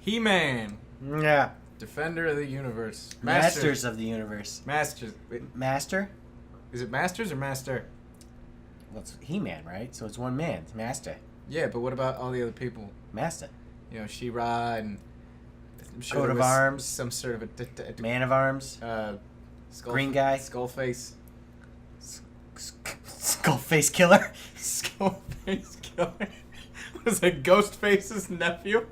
He-Man. Yeah. Defender of the universe. Masters of the universe. Masters. Wait, Master? is it Masters or Master? Well, it's He-Man, right? So it's one man. It's Master. Yeah, but what about all the other people? Master. You know, She-Ra and... I'm sure Coat there of was arms. Some sort of a... Man of arms. Green guy. Skullface. Skullface killer. Skullface killer. Was it Ghostface's nephew?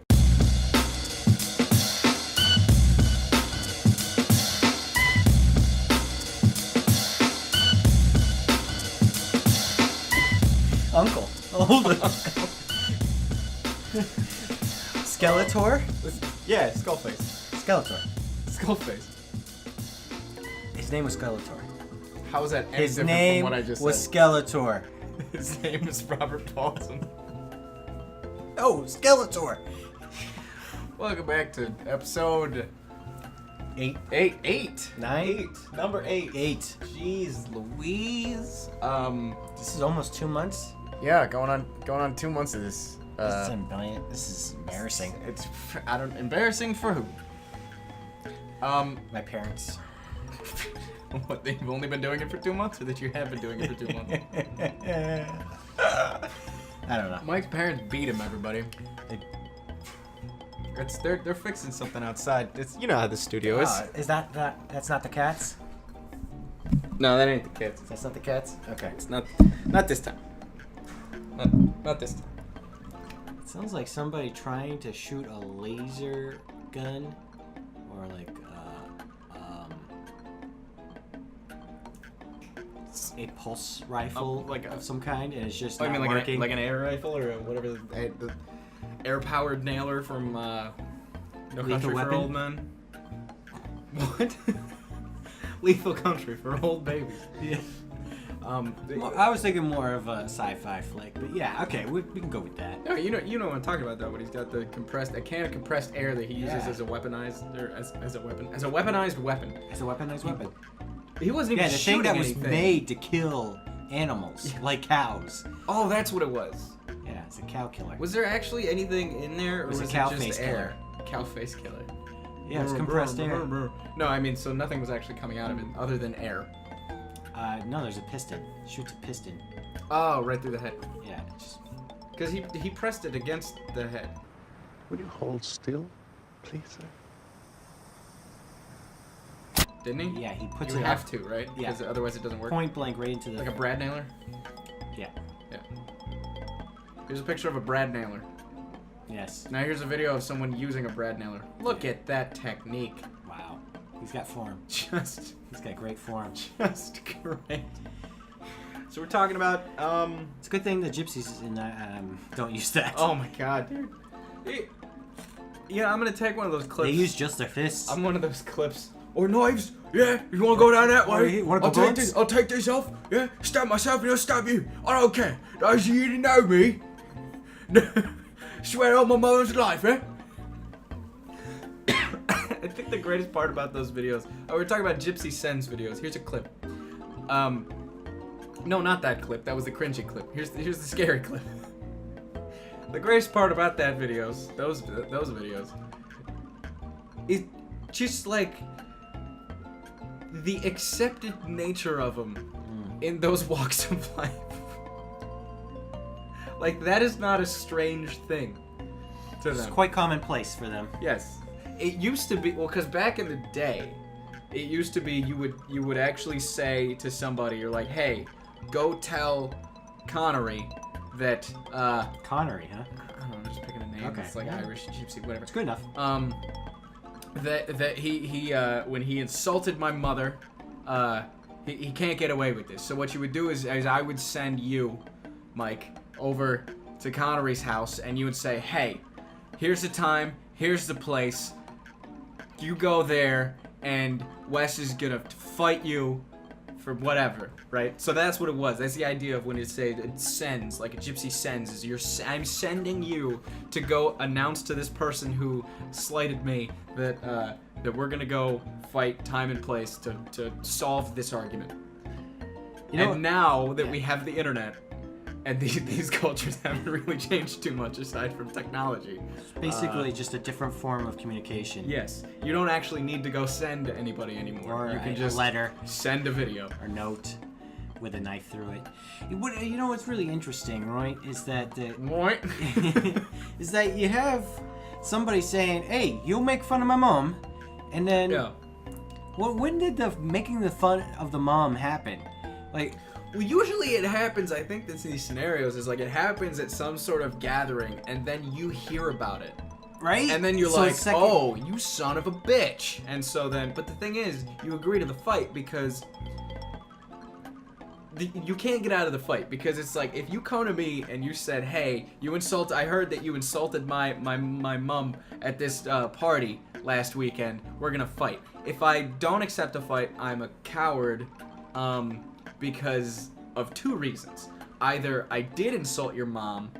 Uncle. Old uncle. Skeletor? Yeah, Skullface. Skeletor. Skullface. His name was Skeletor. How is that any His different name from what I just was said? Skeletor. His name is Robert Paulson. Oh, Skeletor. Welcome back to episode 8. 9. Number 8. 8. Jeez Louise. This is almost 2 months. Yeah, going on 2 months of this. This is brilliant. This is embarrassing. It's embarrassing for who? My parents. What, they've only been doing it for 2 months, or that you have been doing it for 2 months? I don't know. Mike's parents beat him, everybody. They're fixing something outside. You know how the studio is. Is that's not the cats? No, that ain't the kids. That's not the cats? Okay. It's not this time. Not this time. It sounds like somebody trying to shoot a laser gun or like a pulse rifle of some kind, and it's just not working. Like an air rifle or whatever the air-powered nailer from No Country for Old Men. What? Lethal Country for Old Babies. Yeah. I was thinking more of a sci-fi flick, but yeah, okay, we can go with that. No, you know what I'm talking about though. When he's got a can of compressed air that he uses as a weaponized weapon. As a weaponized weapon. He wasn't even the thing that was anything. made to kill animals, like cows. Oh, that's what it was. Yeah, it's a cow killer. Was there actually anything in there, or was it cow just face air? Cow face killer. Yeah, it's compressed air. No, I mean, so nothing was actually coming out of it other than air. No, there's a piston. Shoots a piston. Oh, right through the head. Yeah, just... Because he pressed it against the head. Would you hold still, please, sir? Didn't he? Yeah, he puts you it have up, to, right? Yeah. Because otherwise it doesn't work. Point blank right into the... Like a brad nailer? Yeah. Yeah. Here's a picture of a brad nailer. Yes. Now here's a video of someone using a brad nailer. Look at that technique. Wow. He's got form. He's got great form. Just great. So we're talking about, It's a good thing the gypsies in don't use that. Oh my god, dude. Yeah, I'm gonna take one of those clips. They use just their fists. I'm one of those clips. Or knives. Yeah, you wanna go down that way? I'll take this off. Yeah, stab myself and I'll stab you. I don't care. Those of you who know me. Swear on my mother's life, eh? I think the greatest part about those videos... Oh, we're talking about Gypsy Sends videos. Here's a clip. No, not that clip. That was the cringy clip. Here's the scary clip. The greatest part about that videos, those videos, is just like the accepted nature of them in those walks of life. Like, that is not a strange thing to them. It's quite commonplace for them. Yes. It used to be, well, because back in the day, it used to be you would actually say to somebody, you're like, hey, go tell Connery that, Connery, huh? I don't know, I'm just picking a name. Okay. It's like Irish, Gypsy, whatever. It's good enough. That he when he insulted my mother, he can't get away with this. So what you would do is I would send you, Mike, over to Connery's house, and you would say, hey, here's the time, here's the place, you go there, and Wes is gonna fight you for whatever, right? So that's what it was. That's the idea of when it sends, like a gypsy sends, is I'm sending you to go announce to this person who slighted me that we're gonna go fight time and place to solve this argument. And now that we have the internet, And these cultures haven't really changed too much aside from technology. Basically, just a different form of communication. Yes, you don't actually need to go send anybody anymore. Or You can a just letter. send a video. Or note with a knife through it. You know what's really interesting, right? Is that What? is that you have somebody saying, "Hey, you'll make fun of my mom," and then Yeah. well, when did the making the fun of the mom happen? Like, Well, usually it happens, I think that's in these scenarios, is like it happens at some sort of gathering, and then you hear about it. right? And then you're So like, second- oh, you son of a bitch. And so then, but the thing is, you agree to the fight because you can't get out of the fight. Because it's like, if you come to me and you said, hey, I heard that you insulted my mom at this party last weekend, we're gonna fight. If I don't accept a fight, I'm a coward, because of two reasons. Either I did insult your mom,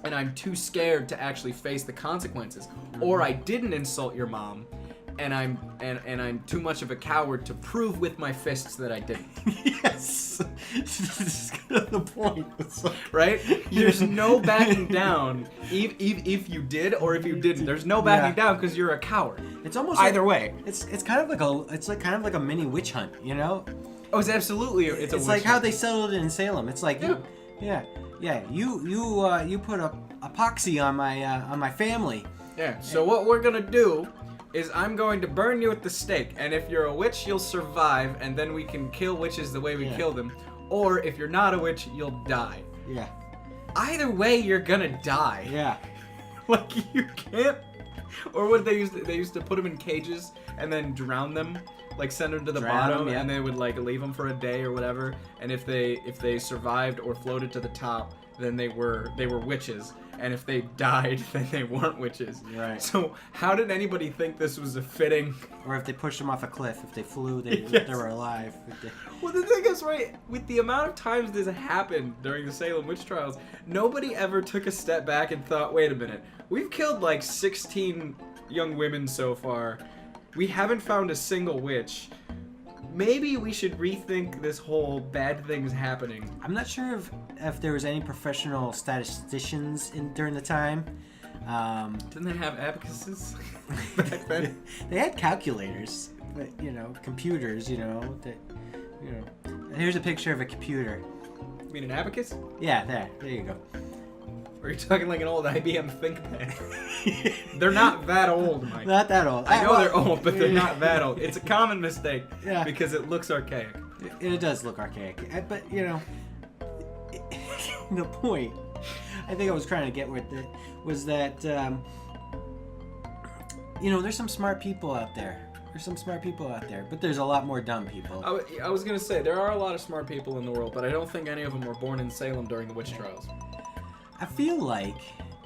and I'm too scared to actually face the consequences, or I didn't insult your mom, and I'm too much of a coward to prove with my fists that I didn't. yes, this is kind of the point. It's like, Right? There's no backing down, if you did or if you didn't. There's no backing down because you're a coward. it's almost Either like, way. It's kind of like kind of like a mini witch hunt, you know? Oh, it's absolutely it's a It's witch like how hunt. they settled it in Salem. It's like you put a epoxy on my family. Yeah. So what we're gonna do is I'm going to burn you at the stake, and if you're a witch, you'll survive, and then we can kill witches the way we kill them. Or if you're not a witch, you'll die. Yeah. Either way, you're gonna die. Yeah. Like you can't. Or what they used to put them in cages and then drown them, like send them to the Drown bottom, them, yeah. and they would like leave them for a day or whatever. And if they survived or floated to the top, then they were witches. And if they died, then they weren't witches. Right. So how did anybody think this was a fitting? Or if they pushed them off a cliff, if they flew, Yes. they were alive. Well, the thing is, right, with the amount of times this happened during the Salem witch trials, nobody ever took a step back and thought, wait a minute, we've killed like 16 young women so far. We haven't found a single witch. Maybe we should rethink this whole bad things happening. I'm not sure if there was any professional statisticians during the time. Didn't they have abacuses back then? They had calculators, but computers. That Here's a picture of a computer. You mean an abacus? Yeah, there you go. Or are you talking like an old IBM ThinkPad? They're not that old, Mike. Not that old. I know they're old, but they're not that old. It's a common mistake Yeah. because it looks archaic. It does look archaic, but the point I think I was trying to get with it was that there's some smart people out there. But there's a lot more dumb people. I was gonna say there are a lot of smart people in the world, but I don't think any of them were born in Salem during the witch trials. I feel like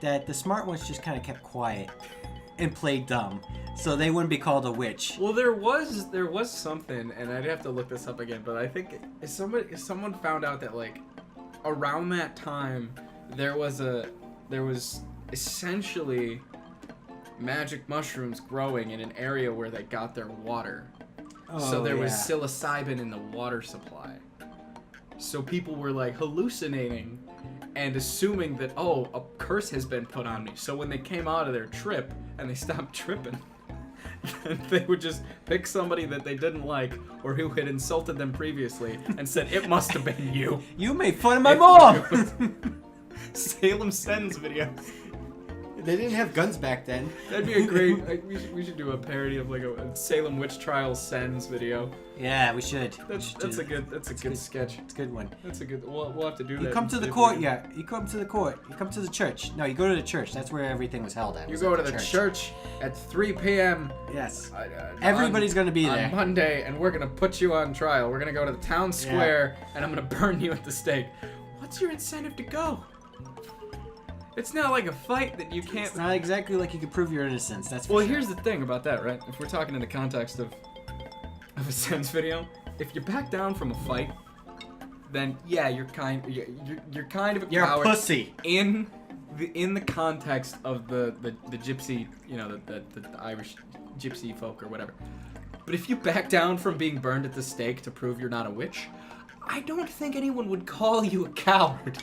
that the smart ones just kind of kept quiet and played dumb, so they wouldn't be called a witch. Well, there was something, and I'd have to look this up again, but I think if someone found out that like around that time there was essentially magic mushrooms growing in an area where they got their water. So there was psilocybin in the water supply. So people were like hallucinating and assuming that, oh, a curse has been put on me. So when they came out of their trip and they stopped tripping, they would just pick somebody that they didn't like or who had insulted them previously and said, it must have been you. You made fun of my mom! Salem Sends video. They didn't have guns back then. That'd be a great. We should do a parody of like a Salem Witch Trials Sends video. Yeah, we should. That's a good sketch. It's a good one. That's a good. We'll have to do that. You come to the court, yeah. You come to the court. You come to the church. No, you go to the church. That's where everything was held at. You go to the church at 3 p.m. Yes. Everybody's gonna be there on Monday, and we're gonna put you on trial. We're gonna go to the town square, and I'm gonna burn you at the stake. What's your incentive to go? It's not like a fight that you can't. It's not exactly like you can prove your innocence. That's for Well, sure. here's the thing about that, right? If we're talking in the context of a Sens video, if you back down from a fight, then yeah, you're kind of a You're coward a pussy. in the context of the gypsy, the Irish gypsy folk or whatever. But if you back down from being burned at the stake to prove you're not a witch, I don't think anyone would call you a coward.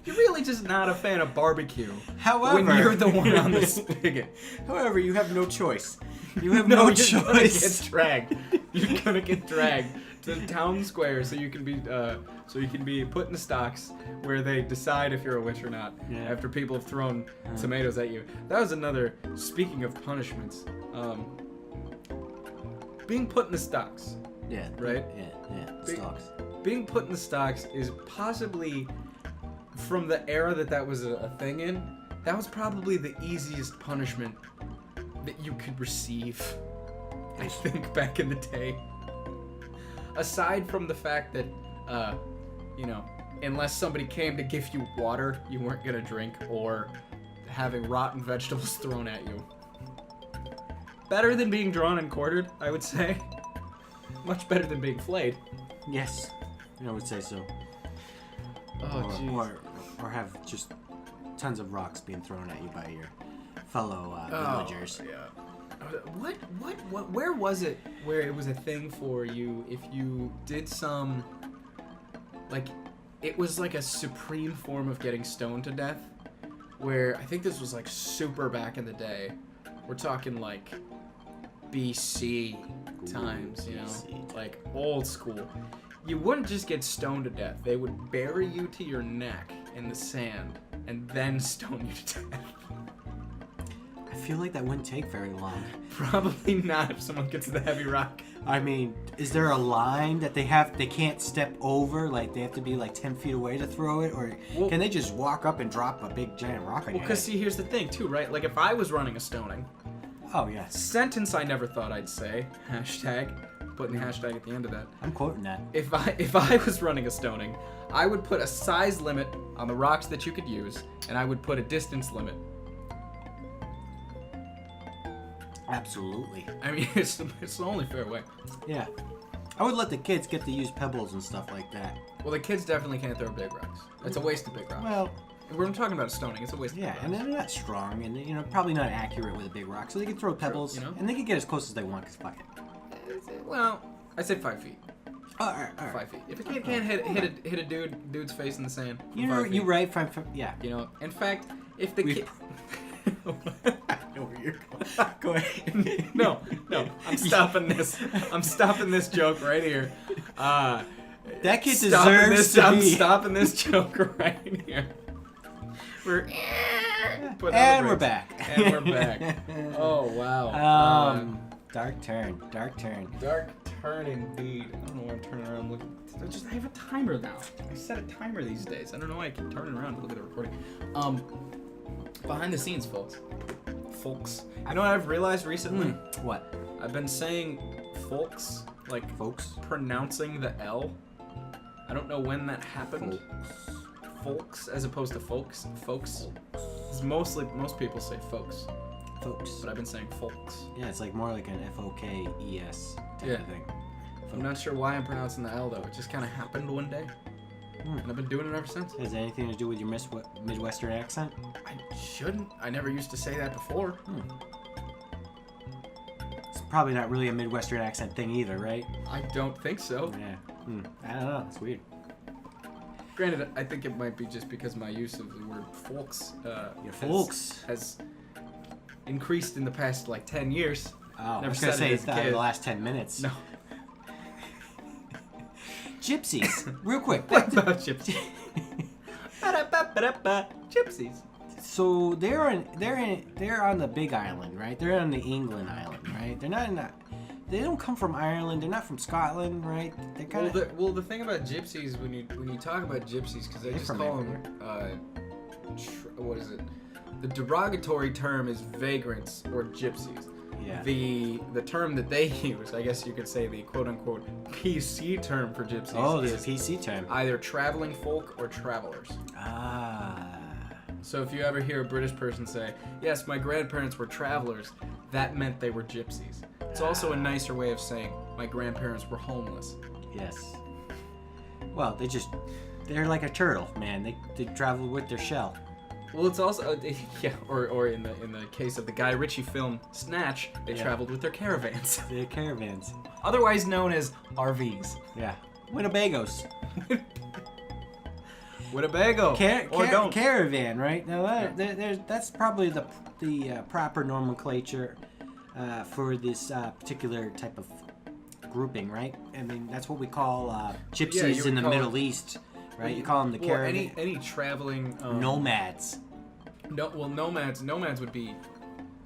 You're really just not a fan of barbecue. However, when you're the one on the spigot. However, you have no choice. You have No, no you're choice. gonna get dragged. You're gonna get dragged to the town square so you can be put in the stocks where they decide if you're a witch or not. Yeah. After people have thrown tomatoes at you. That was another. Speaking of punishments, being put in the stocks. Yeah. Right? Yeah. Big- Stocks. Being put in the stocks is possibly, from the era that was a thing in, that was probably the easiest punishment that you could receive, I think, back in the day. Aside from the fact that, unless somebody came to give you water, you weren't gonna drink, or having rotten vegetables thrown at you. Better than being drawn and quartered, I would say. Much better than being flayed. Yes, I would say so. Oh, jeez. Or have just tons of rocks being thrown at you by your fellow villagers. Yeah. Where was it where it was a thing for you if you did some, like, it was like a supreme form of getting stoned to death, where I think this was like super back in the day. We're talking like BC times, you know, BC. like old school. You wouldn't just get stoned to death. They would bury you to your neck in the sand and then stone you to death. I feel like that wouldn't take very long. Probably not if someone gets the heavy rock. I mean, is there a line that they can't step over? Like, they have to be like 10 feet away to throw it? Or can they just walk up and drop a big giant rock on Well, your because head? see, here's the thing, too, right? Like, if I was running a stoning, Oh, yes. sentence I never thought I'd say, hashtag, putting the hashtag at the end of that. I'm quoting that. If I was running a stoning, I would put a size limit on the rocks that you could use, and I would put a distance limit. Absolutely. I mean, it's the only fair way. Yeah. I would let the kids get to use pebbles and stuff like that. Well, the kids definitely can't throw big rocks. It's a waste of big rocks. Well, We're talking about stoning. It's a waste of yeah, big and rocks. they're not strong, and probably not accurate with a big rock, so they can throw pebbles, you know? and they can get as close as they want. Cause fuck it. Well, I said 5 feet. All right. 5 feet. If a kid can't hit a dude's face in the sand, You know, 5 feet. you're right. Yeah. You know, in fact, if the kid. I know where you're going. Go ahead. No, I'm stopping this. I'm stopping this joke right here. That kid Stopping deserves this, to I'm be. stopping this joke right here. We're putting on And the we're brakes. back. And we're back. Oh wow. Dark turn. Dark turn indeed. I don't know why I'm turning around looking. I have a timer now. I set a timer these days. I don't know why I keep turning around to look at the recording. Behind the scenes, folks. You know what I've realized recently? What? I've been saying folks, like Folks? pronouncing the L. I don't know when that happened. Folks as opposed to folks. Folks. It's most people say folks, Folks. but I've been saying folks. Yeah, it's like more like an FOKES type Yeah. of thing. I'm not sure why I'm pronouncing the L though. It just kind of happened one day, and I've been doing it ever since. Has it anything to do with your Midwestern accent? I shouldn't. I never used to say that before. It's probably not really a Midwestern accent thing either, right? I don't think so. Yeah. I don't know. It's weird. Granted, I think it might be just because my use of the word folks, folks. has increased in the past like 10 years. Oh, I Never was gonna said say it it's as a not in kid. the last 10 minutes. No. Gypsies, real quick. What about gypsies? Gypsies. So they're on the Big Island, right? They're on the England Island, right? They're not in that. They don't come from Ireland. They're not from Scotland, right? They're kind of. Well, the thing about gypsies, when you talk about gypsies, because they They're just from call them, what is it? The derogatory term is vagrants or gypsies. Yeah. The term that they use, I guess you could say the quote-unquote PC term for gypsies Oh, there's is a PC term. either traveling folk or travelers. Ah. So if you ever hear a British person say, yes, my grandparents were travelers, that meant they were gypsies. It's also a nicer way of saying my grandparents were homeless. Yes. Well, they're like a turtle, man. They travel with their shell. Well, it's also or in the case of the Guy Ritchie film Snatch, they traveled with their caravans, They're caravans. otherwise known as RVs. Yeah. Winnebagos. Winnebago. Or don't. Caravan, right? Now that's probably the proper nomenclature for this particular type of grouping, right? I mean, that's what we call gypsies in the Middle East, right? You call them the caravan. Any traveling nomads. No, well, nomads would be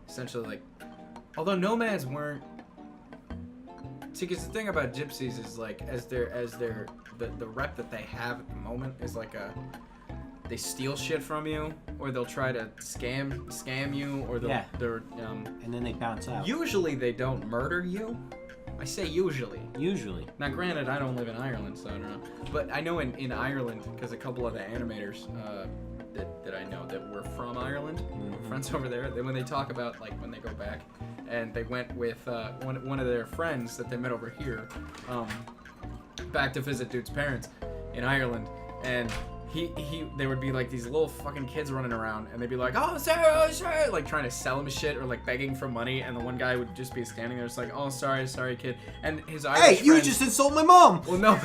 essentially like, although nomads weren't. See, because the thing about gypsies is like, the rep that they have at the moment is like they steal shit from you, or they'll try to scam you, or they're and then they bounce out. Usually they don't murder you. I say usually. Usually. Now, granted, I don't live in Ireland, so I don't know. But I know in Ireland, because a couple of the animators that I know that were from Ireland, friends over there, when they talk about like when they go back, and they went with one of their friends that they met over here, back to visit dude's parents in Ireland, and they would be like these little fucking kids running around, and they'd be like, oh, sorry, like trying to sell him shit or like begging for money, and the one guy would just be standing there just like, oh, sorry, kid, and his Irish you just insulted my mom. Well, no,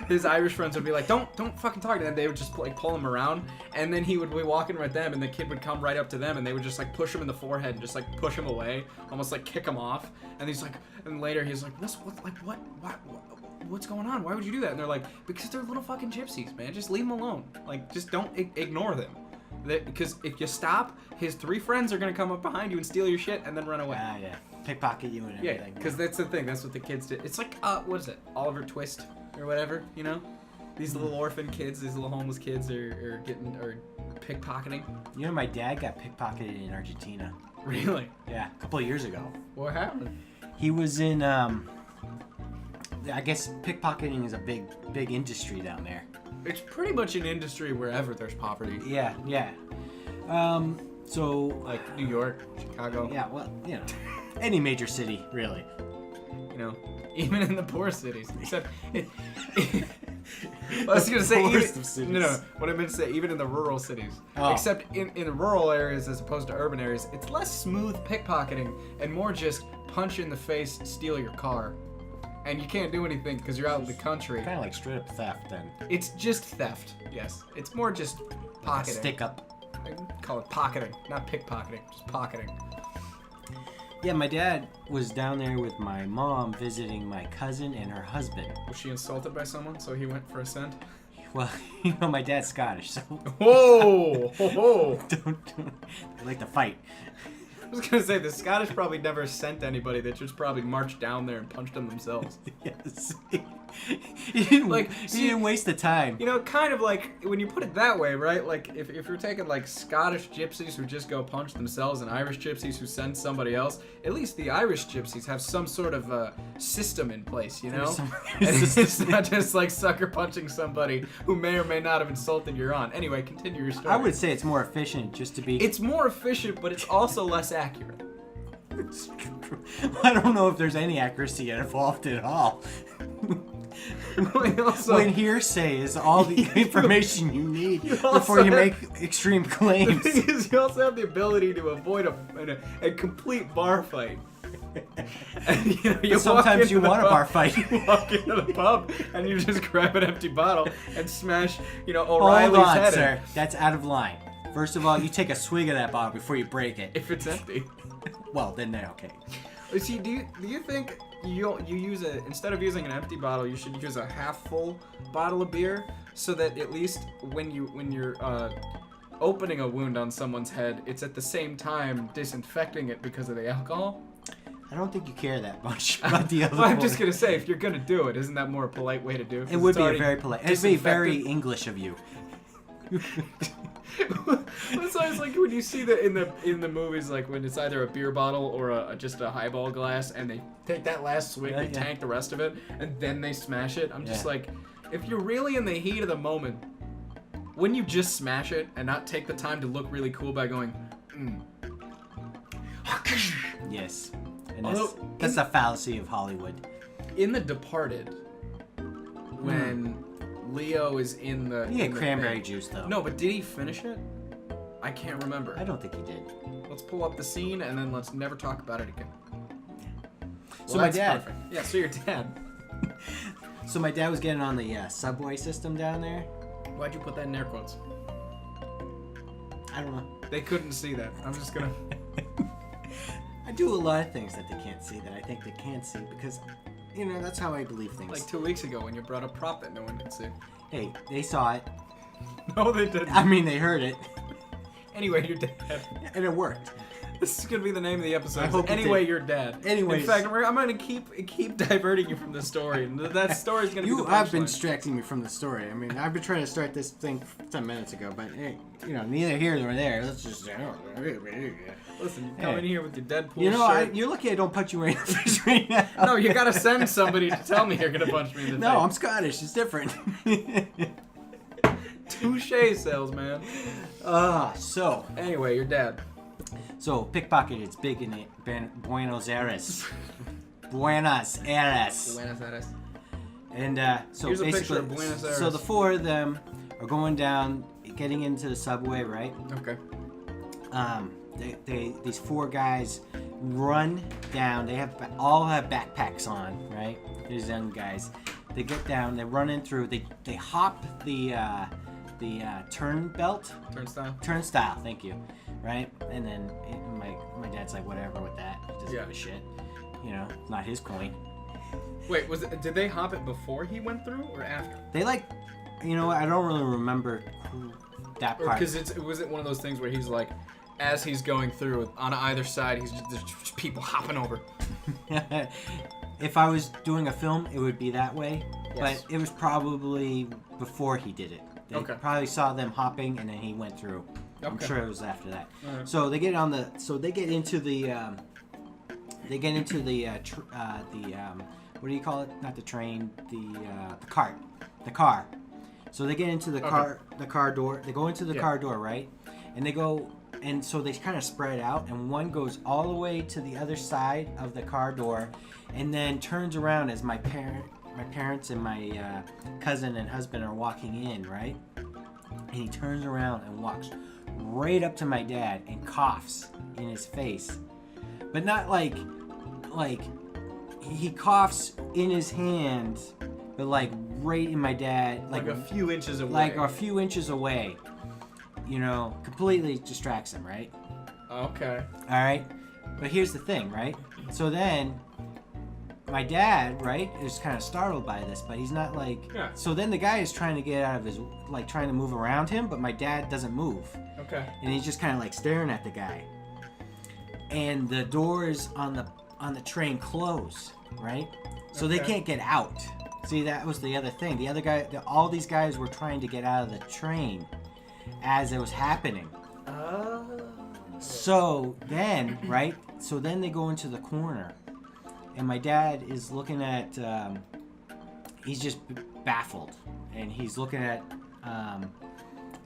his Irish friends would be like, don't fucking talk to them. They would just like pull him around, and then he would be walking with them, and the kid would come right up to them, and they would just like push him in the forehead and just like push him away, almost like kick him off, and he's like, and later he's like, what's going on? Why would you do that? And they're like, because they're little fucking gypsies, man. Just leave them alone. Like, just don't ignore them. Because if you stop, his 3 friends are going to come up behind you and steal your shit and then run away. Yeah. Pickpocket you and everything. Yeah, because that's the thing. That's what the kids did. It's like, what is it? Oliver Twist or whatever, you know? These little orphan kids, these little homeless kids are pickpocketing. You know, my dad got pickpocketed in Argentina. Really? Yeah, a couple of years ago. What happened? He was in, I guess pickpocketing is a big industry down there. It's pretty much an industry wherever there's poverty. Yeah. So like New York, Chicago. Yeah, well, any major city, really. Even in the poor cities. Except, I was gonna say what I meant to say, even in the rural cities. Oh. Except in rural areas as opposed to urban areas, it's less smooth pickpocketing and more just punch in the face, steal your car. And you can't do anything because you're out in the country. Kind of like straight up theft, then. It's just theft, yes. It's more just pocketing. Stick up. I call it pocketing, not pickpocketing, just pocketing. Yeah, my dad was down there with my mom visiting my cousin and her husband. Was she insulted by someone, so he went for a cent? Well, my dad's Scottish, so... Whoa! Whoa! Don't. They like to fight. I was gonna say, the Scottish probably never sent anybody. They just probably marched down there and punched them themselves. Yes. He didn't waste the time. Kind of like, when you put it that way, right? Like, if you're taking, like, Scottish gypsies who just go punch themselves and Irish gypsies who send somebody else, at least the Irish gypsies have some sort of system in place, And it's not just, like, sucker punching somebody who may or may not have insulted your aunt. Anyway, continue your story. I would say it's more efficient just to be... It's more efficient, but it's also less accurate. It's true. I don't know if there's any accuracy involved at all. When hearsay is all the information you need before you make extreme claims. The thing is, you also have the ability to avoid a complete bar fight. And, sometimes you want a bar fight. You walk into the pub and you just grab an empty bottle and smash, O'Reilly's Hold on, head sir. in. That's out of line. First of all, you take a swig of that bottle before you break it. If it's empty. Well, then they're okay. See, do you think you use instead of using an empty bottle, you should use a half full bottle of beer, so that at least when you're opening a wound on someone's head, it's at the same time disinfecting it because of the alcohol? I don't think you care that much about the other Well, I'm just gonna say, if you're gonna do it, isn't that more a polite way to do it? It would be a very polite. It'd be very English of you. It's always like when you see that in the movies, like when it's either a beer bottle or just a highball glass, and they take that last swig, they tank the rest of it, and then they smash it. I'm just like, if you're really in the heat of the moment, wouldn't you just smash it and not take the time to look really cool by going, Yes, and that's the fallacy of Hollywood. In The Departed, when Leo is in the... He had cranberry juice, though. No, but did he finish it? I can't remember. I don't think he did. Let's pull up the scene, and then let's never talk about it again. So my dad... Perfect. Yeah, so your dad. So my dad was getting on the subway system down there. Why'd you put that in air quotes? I don't know. They couldn't see that. I'm just gonna... I do a lot of things that they can't see that I think they can see because, you know, that's how I believe things. Like 2 weeks ago when you brought a prop that no one could see. Hey, they saw it. No, they didn't. I mean, they heard it. Anyway, you're dead. And it worked. This is gonna be the name of the episode. I hope it Anyway, did. you're dead. Anyways. In fact, I'm gonna keep diverting you from the story. And that story's gonna be the You have been punchline. distracting me from the story. I mean, I've been trying to start this thing 10 minutes ago, but hey, you know, neither here nor there. Let's just. Listen, you come in here with your Deadpool You know, shirt. you're lucky I don't punch you right in the face right now. No, you gotta send somebody to tell me you're gonna punch me in the face. No, I'm Scottish. It's different. Touche, salesman. So Anyway, your dad. So, Pickpocket, it's big in Buenos Aires. Buenos Aires. Buenos Aires. And so Here's a basically, picture of Buenos Aires. so the four of them are going down, getting into the subway, right? Okay. These four guys run down. They all have backpacks on, right? These young guys. They get down. They run in through. They hop the turnstile. Thank you. Right, and then my dad's like, whatever with that. He doesn't give a shit. You know, it's not his coin. Wait, did they hop it before he went through or after? They you know, I don't really remember that part. Because was it one of those things where he's like, as he's going through on either side, there's just people hopping over. If I was doing a film, it would be that way. Yes. But it was probably before he did it. They probably saw them hopping, and then he went through. I'm sure it was after that. Right. So they get into the what do you call it? Not the train, the car. So they get into the car door. They go into the car door, right? And they go, and so they kind of spread out, and one goes all the way to the other side of the car door, and then turns around as my parents and my cousin and husband are walking in, right? And he turns around and walks right up to my dad and coughs in his face, but not like he coughs in his hand, but like right in my dad, Like a few inches away. like a few inches away. You know, completely distracts him, right? Okay. All right, but here's the thing, right? So then my dad, right, is kind of startled by this, but he's not like. Yeah. So then the guy is trying to get out of his, like trying to move around him, but my dad doesn't move. Okay. And he's just kind of like staring at the guy. And the doors on the train close, right? So they can't get out. See, that was the other thing. The other guy, all these guys were trying to get out of the train as it was happening. Oh. So then, right? So then they go into the corner. And my dad is looking at, he's just baffled. And he's looking at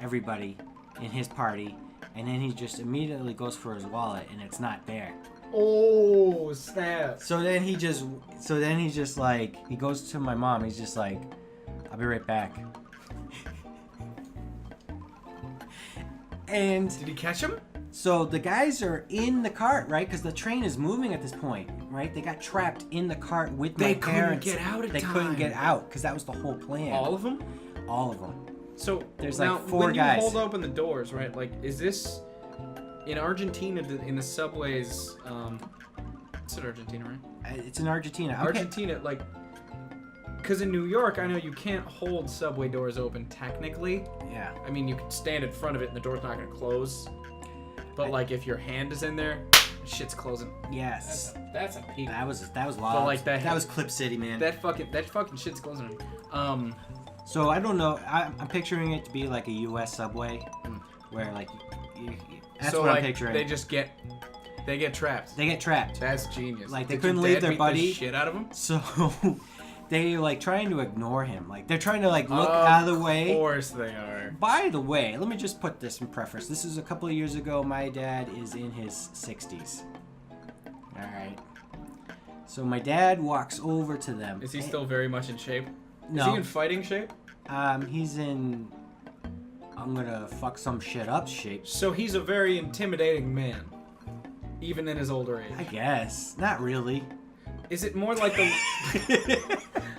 everybody in his party. And then he just immediately goes for his wallet and it's not there. Oh, snap. So then he just like, he goes to my mom. He's just like, I'll be right back. And Did he catch him? so the guys are in the cart, right? Because the train is moving at this point, right? They got trapped in the cart with my parents. They couldn't get out in They time. couldn't get out because that was the whole plan. All of them? All of them. So There's now, like 4 when guys. you hold open the doors, right? Like, is this in Argentina? In the subways? It's in Argentina, right? It's in Argentina. Okay. Argentina, like, because in New York, I know you can't hold subway doors open technically. Yeah. I mean, you can stand in front of it and the door's not gonna close. But like, if your hand is in there, shit's closing. Yes. That's a peak. That was wild. But like that was Clip City, man. That fucking shit's closing. So I don't know. I'm picturing it to be like a U.S. subway, where like that's so what like, I'm picturing. they get trapped. They get trapped. That's genius. Like, they Did couldn't your leave dad their beat buddy? the shit out of them. So they like trying to ignore him. Like they're trying to like look out of the way. Of course they are. By the way, let me just put this in preface. This is a couple of years ago. My dad is in his 60s. All right. So my dad walks over to them. Is he still very much in shape? No. Is he in fighting shape? He's in I'm gonna fuck some shit up shape. So he's a very intimidating man, even in his older age. I guess. Not really. Is it more like the...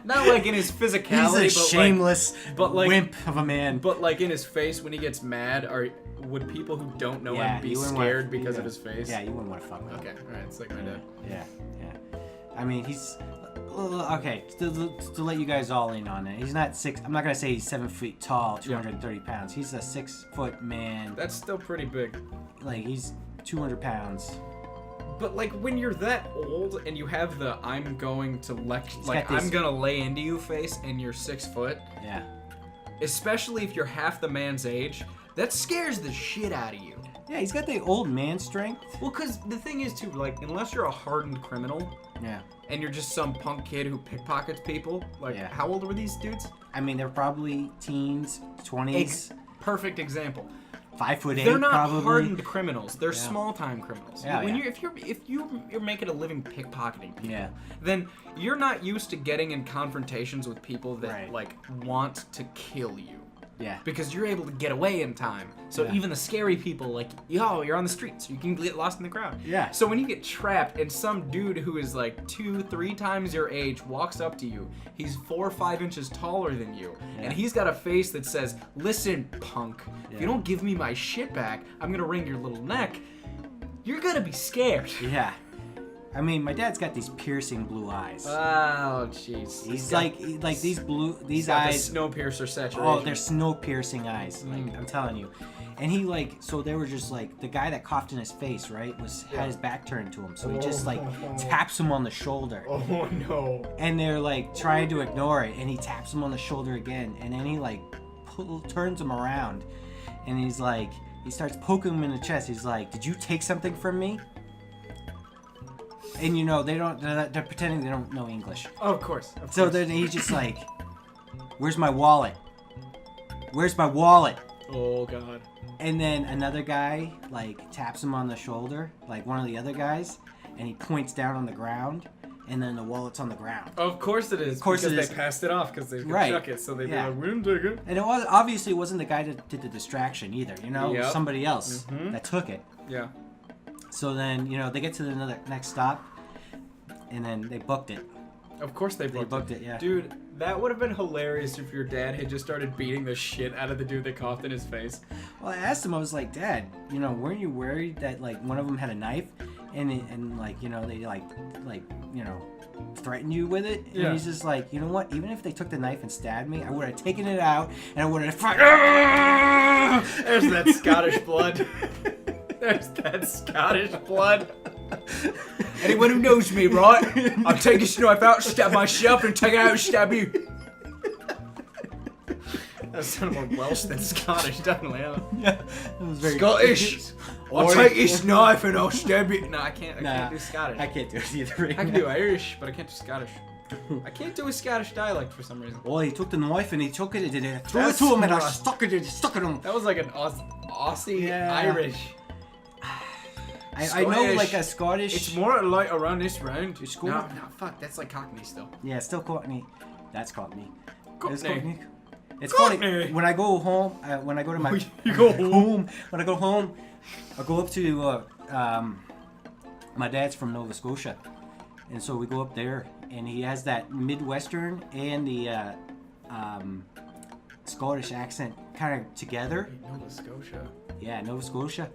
Not like in his physicality, He's a shameless wimp of a man. But like in his face when he gets mad, would people who don't know him be scared because of his face? Yeah, you wouldn't want to fuck with him. Okay, alright, it's like my dad. Yeah. I mean, he's... Okay, to let you guys all in on it. He's not 6... I'm not going to say he's 7 feet tall, 230 pounds. He's a 6-foot man. That's still pretty big. Like, he's 200 pounds. But like when you're that old and you have the I'm going to I'm gonna lay into you face and you're 6 foot. Yeah. Especially if you're half the man's age, that scares the shit out of you. Yeah, he's got the old man strength. Well, cause the thing is too, like unless you're a hardened criminal. Yeah. And you're just some punk kid who pickpockets people. Like, how old were these dudes? I mean, they're probably teens, 20s. Perfect example. 5'8". They're not probably. hardened criminals. They're small-time criminals. Yeah, if you're making a living pickpocketing people, Yeah. then you're not used to getting in confrontations with people that like want to kill you. Yeah. Because you're able to get away in time. So even the scary people, like, you're on the streets. You can get lost in the crowd. Yeah. So when you get trapped and some dude who is like 2-3 times your age walks up to you, he's 4 or 5 inches taller than you, and he's got a face that says, "Listen, punk, if you don't give me my shit back, I'm gonna wring your little neck," you're gonna be scared. Yeah. I mean, my dad's got these piercing blue eyes. Oh, jeez. He's like these eyes. The snow piercer saturation. Oh, they're snow piercing eyes. Like I'm telling you. And he so they were just like the guy that coughed in his face, right? Had his back turned to him, so he just like taps him on the shoulder. Oh no. And they're like trying to ignore it, and he taps him on the shoulder again, and then he like turns him around, and he starts poking him in the chest. He's like, "Did you take something from me?" And they're pretending they don't know English. Oh, of course. So then he's just like, "Where's my wallet? Where's my wallet?" Oh god. And then another guy like taps him on the shoulder, like one of the other guys, and he points down on the ground, and then the wallet's on the ground. Of course it is. Of course because it is. They passed it off because they could chuck it, so they Yeah. like, "We didn't take it." And obviously it wasn't the guy that did the distraction either, It was somebody else that took it. Yeah. So then, they get to the next stop, and then they booked it. Of course they booked it, yeah. Dude, that would have been hilarious if your dad had just started beating the shit out of the dude that coughed in his face. Well, I asked him, I was like, "Dad, weren't you worried that like one of them had a knife, and like they threatened you with it?" And he's just like, "You know what? Even if they took the knife and stabbed me, I would have taken it out and I would have." There's that Scottish blood. There's that Scottish blood. Anyone who knows me, right? I'll take this knife out, stab myself, and take it out and stab you. That sounded more Welsh than Scottish, definitely. Huh? Yeah, it was very Scottish. I'll take this knife and I'll stab you. No, I can't do Scottish. I can't do it either. I can do Irish, but I can't do Scottish. I can't do a Scottish dialect for some reason. Well, he took the knife and he took it and threw it to him, and I stuck it in him. That was like an Aussie Irish. I know like a Scottish. It's more like around this round. It's no, fuck, that's like Cockney still. Yeah, still Cockney. That's Cockney. Cockney. It's Cockney. It's funny when I go home. When I go to my you go home. When I go home, I go up to my dad's from Nova Scotia, and so we go up there, and he has that Midwestern and the Scottish accent kind of together. Nova Scotia. Yeah, Nova Scotia.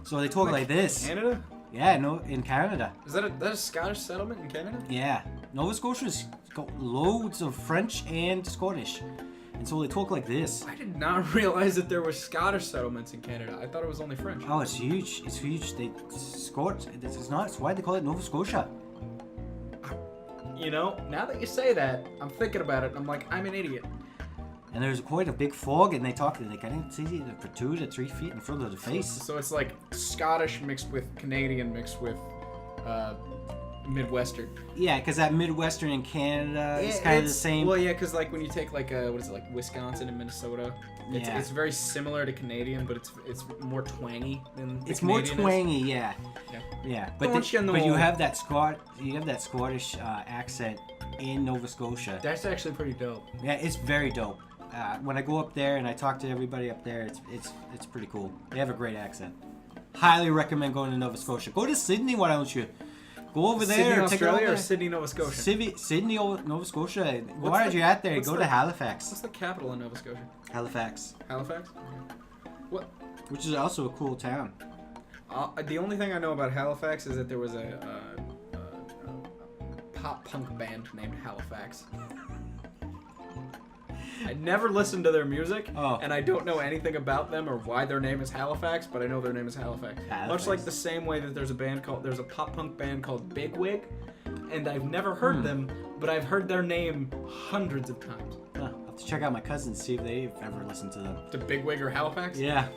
So they talk like this. Canada? Yeah, in Canada. Is that a Scottish settlement in Canada? Yeah. Nova Scotia's got loads of French and Scottish. And so they talk like this. I did not realize that there were Scottish settlements in Canada. I thought it was only French. Oh, it's huge. It's huge. It's not. It's why they call it Nova Scotia. Now that you say that, I'm thinking about it, and I'm like, I'm an idiot. And there's quite a big fog, and they can't see it for 2 to 3 feet in front of the face. So it's like Scottish mixed with Canadian mixed with Midwestern. Yeah, because that Midwestern in Canada is kind of the same. Well, yeah, because like when you take like Wisconsin and Minnesota, it's very similar to Canadian, but it's more twangy than the it's Canadian more twangy, yeah. But you have that Scottish accent in Nova Scotia. That's actually pretty dope. Yeah, it's very dope. When I go up there and I talk to everybody up there, it's pretty cool. They have a great accent. Highly recommend going to Nova Scotia. Go to Sydney, why don't you? Go over Sydney, there. Australia, or Sydney, Nova Scotia? Sydney, Nova Scotia. What's Why the- are you at there? what's Go the- to Halifax. What's the capital in Nova Scotia? Halifax. Halifax? What? Which is also a cool town. The only thing I know about Halifax is that there was a pop punk band named Halifax. I never listened to their music, and I don't know anything about them or why their name is Halifax, but I know their name is Halifax. Much like the same way that there's a pop punk band called Bigwig, and I've never heard them, but I've heard their name hundreds of times. I'll have to check out my cousins, see if they've ever listened to them. To Bigwig or Halifax? Yeah.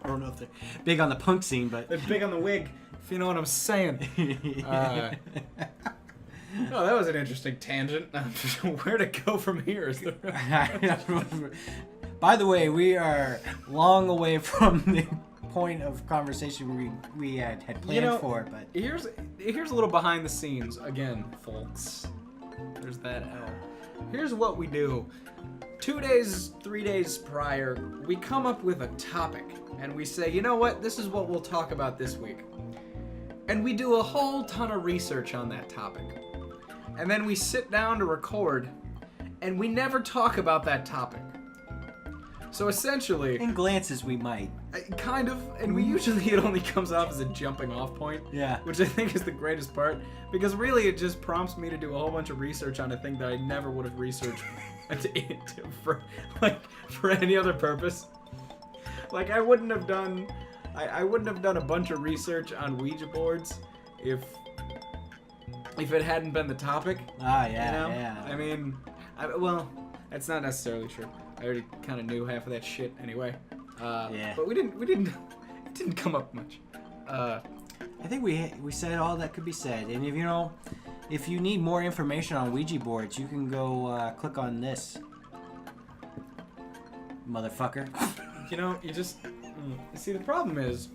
I don't know if they're big on the punk scene, but... They're big on the wig, if you know what I'm saying. Oh, that was an interesting tangent. Where to go from here is the... By the way, we are long away from the point of conversation we had planned for, but... Here's a little behind the scenes, again, folks. There's that L. Here's what we do. 2 days, 3 days prior, we come up with a topic, and we say, you know what, this is what we'll talk about this week. And we do a whole ton of research on that topic. And then we sit down to record, and we never talk about that topic. So essentially... In glances, we might. Kind of, and it only comes off as a jumping off point. Yeah. Which I think is the greatest part, because really it just prompts me to do a whole bunch of research on a thing that I never would have researched for any other purpose. Like I wouldn't have done a bunch of research on Ouija boards if it hadn't been the topic. Ah, yeah, you know? yeah. I mean, well, that's not necessarily true. I already kind of knew half of that shit anyway. Yeah. But it didn't come up much. I think we said all that could be said, and if you need more information on Ouija boards, you can go click on this, motherfucker. You just see the problem is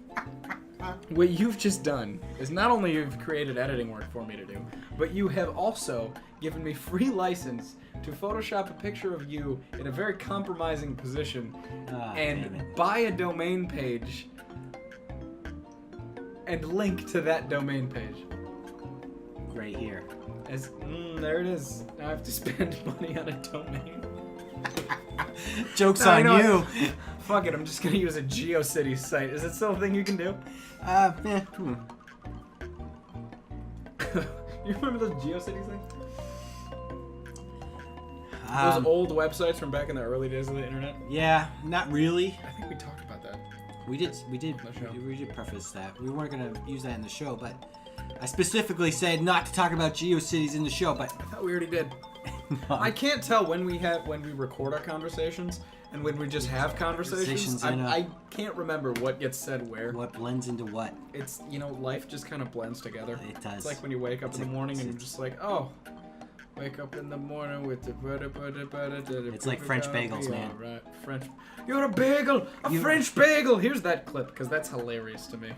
what you've just done is not only you've created editing work for me to do, but you have also given me free license to Photoshop a picture of you in a very compromising position and buy a domain page and link to that domain page. Right here. There it is. Now I have to spend money on a domain. Joke's No, on you know you. what? Fuck it, I'm just gonna use a GeoCities site. Is it still a thing you can do? Yeah. You remember those GeoCities things? Those Um, old websites from back in the early days of the internet? Yeah, not really. I think we talked about that. We did preface that. We weren't gonna use that in the show, but I specifically said not to talk about GeoCities in the show, but I thought we already did. I can't tell when we record our conversations and when we just have conversations. I can't remember what gets said where. what blends into what? It's, life just kind of blends together. It does. It's like when you wake up in the morning and you're just like, oh, wake up in the morning with the... It's like French bagels, man. Right, French. You're a bagel! French bagel! Here's that clip, because that's hilarious to me.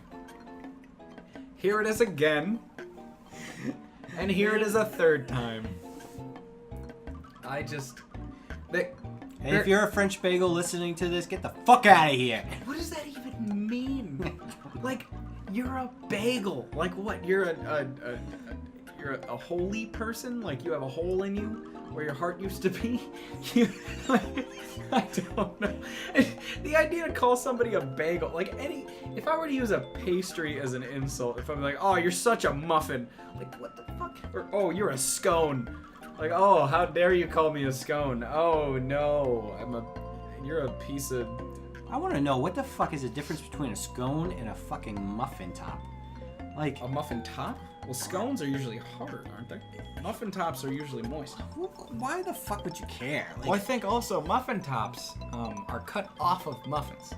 Here it is again. And here it is a third time. Hey, if you're a French bagel listening to this, get the fuck out of here. What does that even mean? Like, you're a bagel. Like what? You're a holy person? Like you have a hole in you where your heart used to be? I don't know. The idea to call somebody a bagel, if I were to use a pastry as an insult, if I'm like, oh, you're such a muffin, like what the fuck? Or, oh, you're a scone. Like, oh, how dare you call me a scone? Oh no, you're a piece of... I want to know, what the fuck is the difference between a scone and a fucking muffin top? Like... A muffin top? Well, scones are usually hard, aren't they? Muffin tops are usually moist. Why the fuck would you care? Well, I think also muffin tops are cut off of muffins.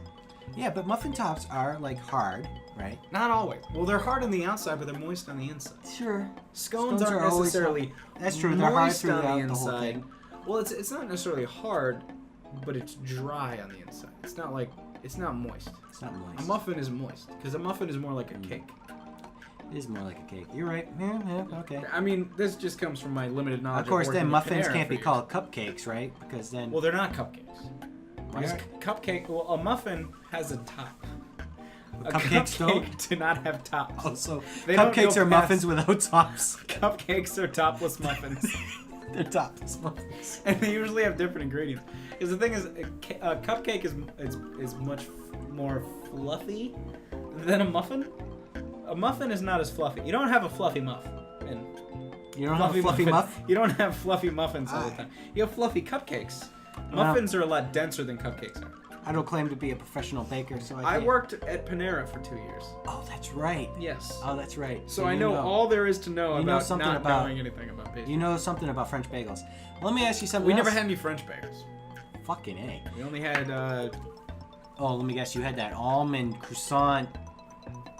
Yeah, but muffin tops are, hard, right? Not always. Well, they're hard on the outside, but they're moist on the inside. Sure. Scones aren't necessarily That's true, they're hard moist on throughout the the whole inside. thing. Well, it's not necessarily hard, but it's dry on the inside. It's not moist. It's not moist. A muffin is moist, because a muffin is more like a cake. It is more like a cake. You're right. Yeah, okay. I mean, this just comes from my limited knowledge. Of course, working then with muffins Panera can't be for called cupcakes, right? Because then... Well, they're not cupcakes. Why Because aren't- cupcake, well, a muffin has a top. A Cupcakes don't? cupcake do not have tops. Oh, so They don't cupcakes go are muffins without tops. Cupcakes are topless muffins. They're topless muffins. And they usually have different ingredients. Because the thing is, a cupcake is much more fluffy than a muffin. A muffin is not as fluffy. You don't have a fluffy muff. And You don't have a fluffy muff? You don't have fluffy muffins all the time. You have fluffy cupcakes. Muffins are a lot denser than cupcakes are. I don't claim to be a professional baker, so I I can't. worked at Panera for 2 years. Oh, that's right. Yes. Oh, that's right. So I know all there is to know You know about something not about- knowing anything about pastry. You know something about French bagels. Let me ask you something We else. never had any French bagels. Fucking A. We only had Oh, let me guess. You had that almond croissant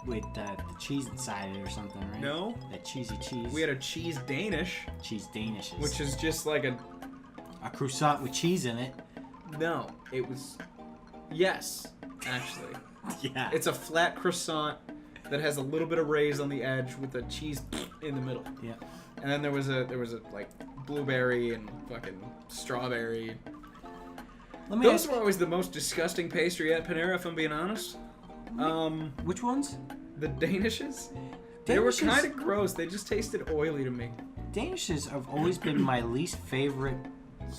with the cheese inside it or something, right? no. That cheesy cheese. We had a cheese Danish, cheese Danishes. which is just like a croissant with cheese in it. no. It was yes, actually. Yeah. It's a flat croissant that has a little bit of raise on the edge with a cheese in the middle. Yeah. And then there was a like blueberry and fucking strawberry. Let me Those ask. were always the most disgusting pastry at Panera, if I'm being honest. Which ones? The Danishes. They were Danishes? kind of gross. They just tasted oily to me. Danishes have always been my least favorite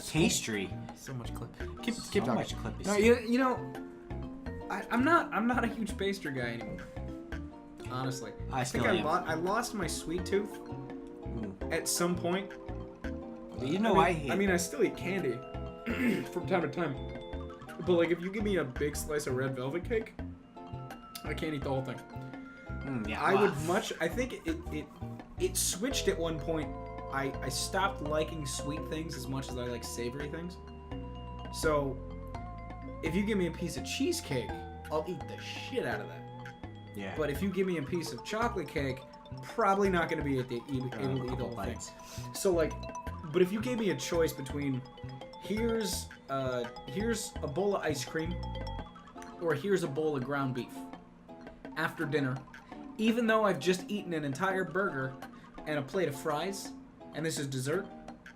pastry. So much clip. So much clip is. No, you know, I'm not a huge pastry guy anymore. Honestly, I think still am. I lost my sweet tooth at some point. You know, I mean, I still eat candy from time to time. But like, if you give me a big slice of red velvet cake, I can't eat the whole thing. yeah, I would much. I think it switched at one point. I stopped liking sweet things as much as I like savory things. So, if you give me a piece of cheesecake, I'll eat the shit out of that. Yeah. But if you give me a piece of chocolate cake, probably not going to be able to eat the whole thing. So like, but if you gave me a choice between here's a bowl of ice cream or here's a bowl of ground beef after dinner, even though I've just eaten an entire burger and a plate of fries, and this is dessert,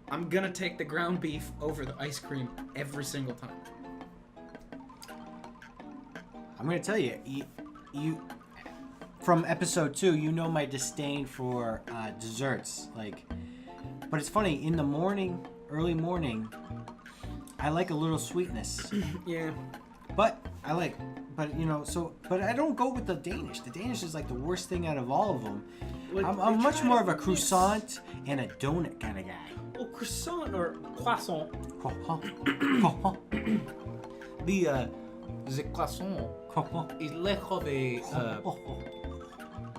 I'm gonna take the ground beef over the ice cream every single time. I'm gonna tell you, you from episode 2, you know my disdain for desserts. Like, but it's funny, in the morning, early morning, I like a little sweetness. Yeah. But I don't go with the Danish. The Danish is like the worst thing out of all of them. I'm much more of a croissant and a donut kind of guy. Well, croissant or croissant. The croissant is less of a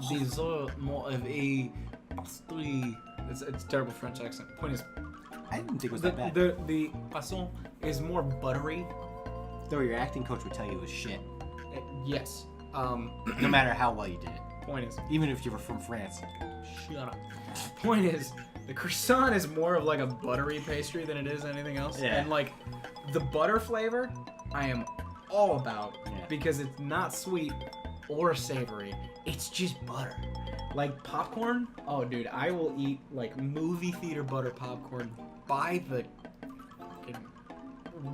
dessert, more of a pastry. It's a terrible French accent. Point is, I didn't think it was that bad. the croissant is more buttery. Though your acting coach would tell you it was shit. Yes. No matter how well you did it. Point is, Even if you were from France. shut up. Point is, the croissant is more of like a buttery pastry than it is anything else. Yeah. And like, the butter flavor, I am all about because it's not sweet or savory. It's just butter. Like popcorn, oh dude, I will eat like movie theater butter popcorn by the fucking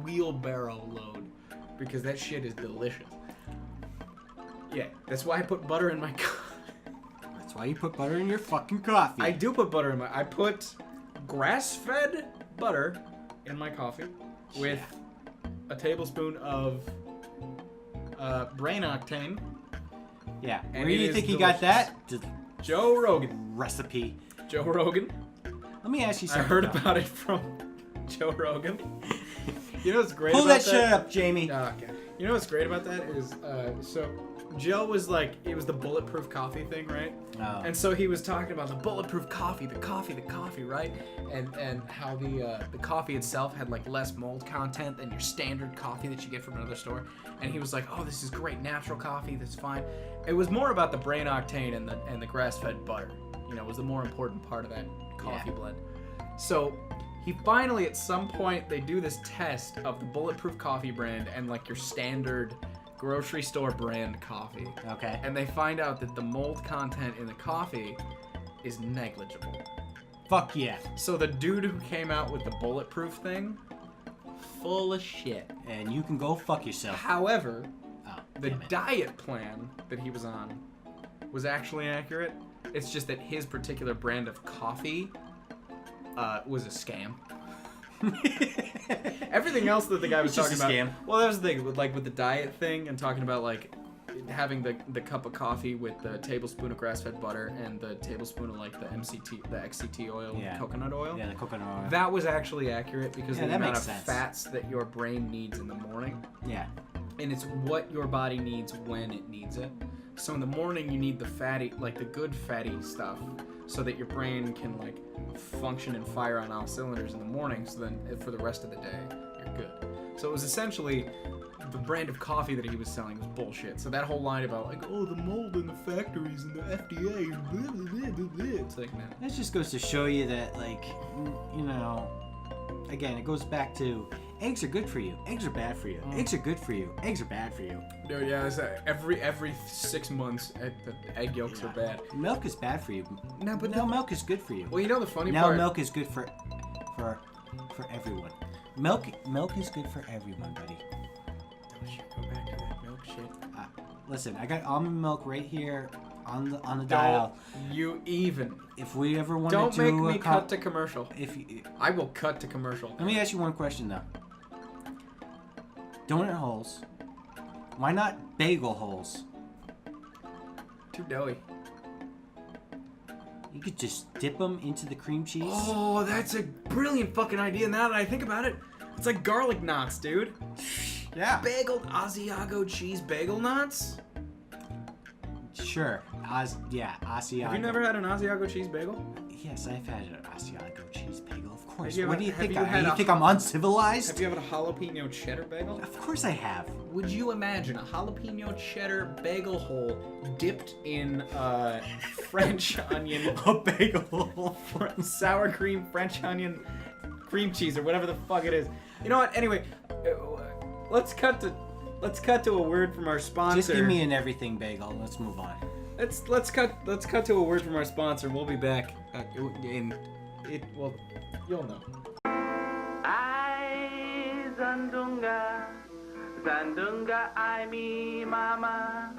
wheelbarrow load because that shit is delicious. Yeah, that's why I put butter in my coffee. That's why you put butter in your fucking coffee. I do put butter in my. I put grass-fed butter in my coffee with a tablespoon of brain octane. Yeah. And Where do it you is think you got delicious. that? Just Joe Rogan. recipe. Joe Rogan. Let me ask you I something. heard though. about it from Joe Rogan. You know what's great Pull about that shit up, Jamie. Oh, okay. You know what's great about that is, so Joe was like, it was the bulletproof coffee thing, right? Oh. And so he was talking about the bulletproof coffee, the coffee, right? And how the coffee itself had like less mold content than your standard coffee that you get from another store. And he was like, oh, this is great, natural coffee, that's fine. It was more about the brain octane and the grass-fed butter. You know, was the more important part of that coffee blend. So he finally, at some point, they do this test of the bulletproof coffee brand and like your standard grocery store brand coffee. Okay. And they find out that the mold content in the coffee is negligible. Fuck yeah. So the dude who came out with the bulletproof thing, full of shit. And you can go fuck yourself. However, Oh. the diet plan that he was on was actually accurate. It's just that his particular brand of coffee was a scam. Everything else that the guy was It's talking just a about. scam. Well, that was the thing with the diet thing and talking about like having the cup of coffee with the tablespoon of grass-fed butter and the tablespoon of like the XCT oil, coconut oil. Yeah, the coconut oil. That was actually accurate because of the that amount makes of sense. fats that your brain needs in the morning. Yeah. And it's what your body needs when it needs it. So in the morning you need the fatty, like the good fatty stuff, so that your brain can like function and fire on all cylinders in the morning. So then for the rest of the day you're good. So it was essentially the brand of coffee that he was selling was bullshit. So that whole line about like, oh, the mold in the factories and the FDA, blah, blah, blah, blah, blah. It's like, man. That just goes to show you that, like, you know, again, it goes back to eggs are good for you, eggs are bad for you, eggs are good for you, eggs are bad for you. No, yeah, it's, every 6 months, the egg yolks are bad. Milk is bad for you. No, but milk is good for you. Well, you know the funny now part. Milk is good for everyone. Milk is good for everyone, buddy. We should go back to that milk shit. Listen, I got almond milk right here on the dial. You even. If we ever want Don't to do make me cut to commercial. I will cut to commercial. Let me ask you one question though. Donut holes. Why not bagel holes? Too doughy. You could just dip them into the cream cheese. Oh, that's a brilliant fucking idea. Now that I think about it, it's like garlic knots, dude. Yeah. Bagel Asiago cheese bagel knots? Sure. Asiago. Have you never had an Asiago cheese bagel? Yes, I've had an Asiago cheese bagel, of course. Have you What ever- do you have think? you had You a- think I'm uncivilized? Have you ever had a jalapeno cheddar bagel? Of course I have. Would you imagine a jalapeno cheddar bagel hole dipped in French onion, A bagel. sour cream, French onion, cream cheese, or whatever the fuck it is? You know what? Anyway, let's cut to a word from our sponsor. Just give me an everything bagel. Let's move on. Let's cut to a word from our sponsor. We'll be back well, you'll know. Ay, Zandunga, Zandunga, ay mi mama.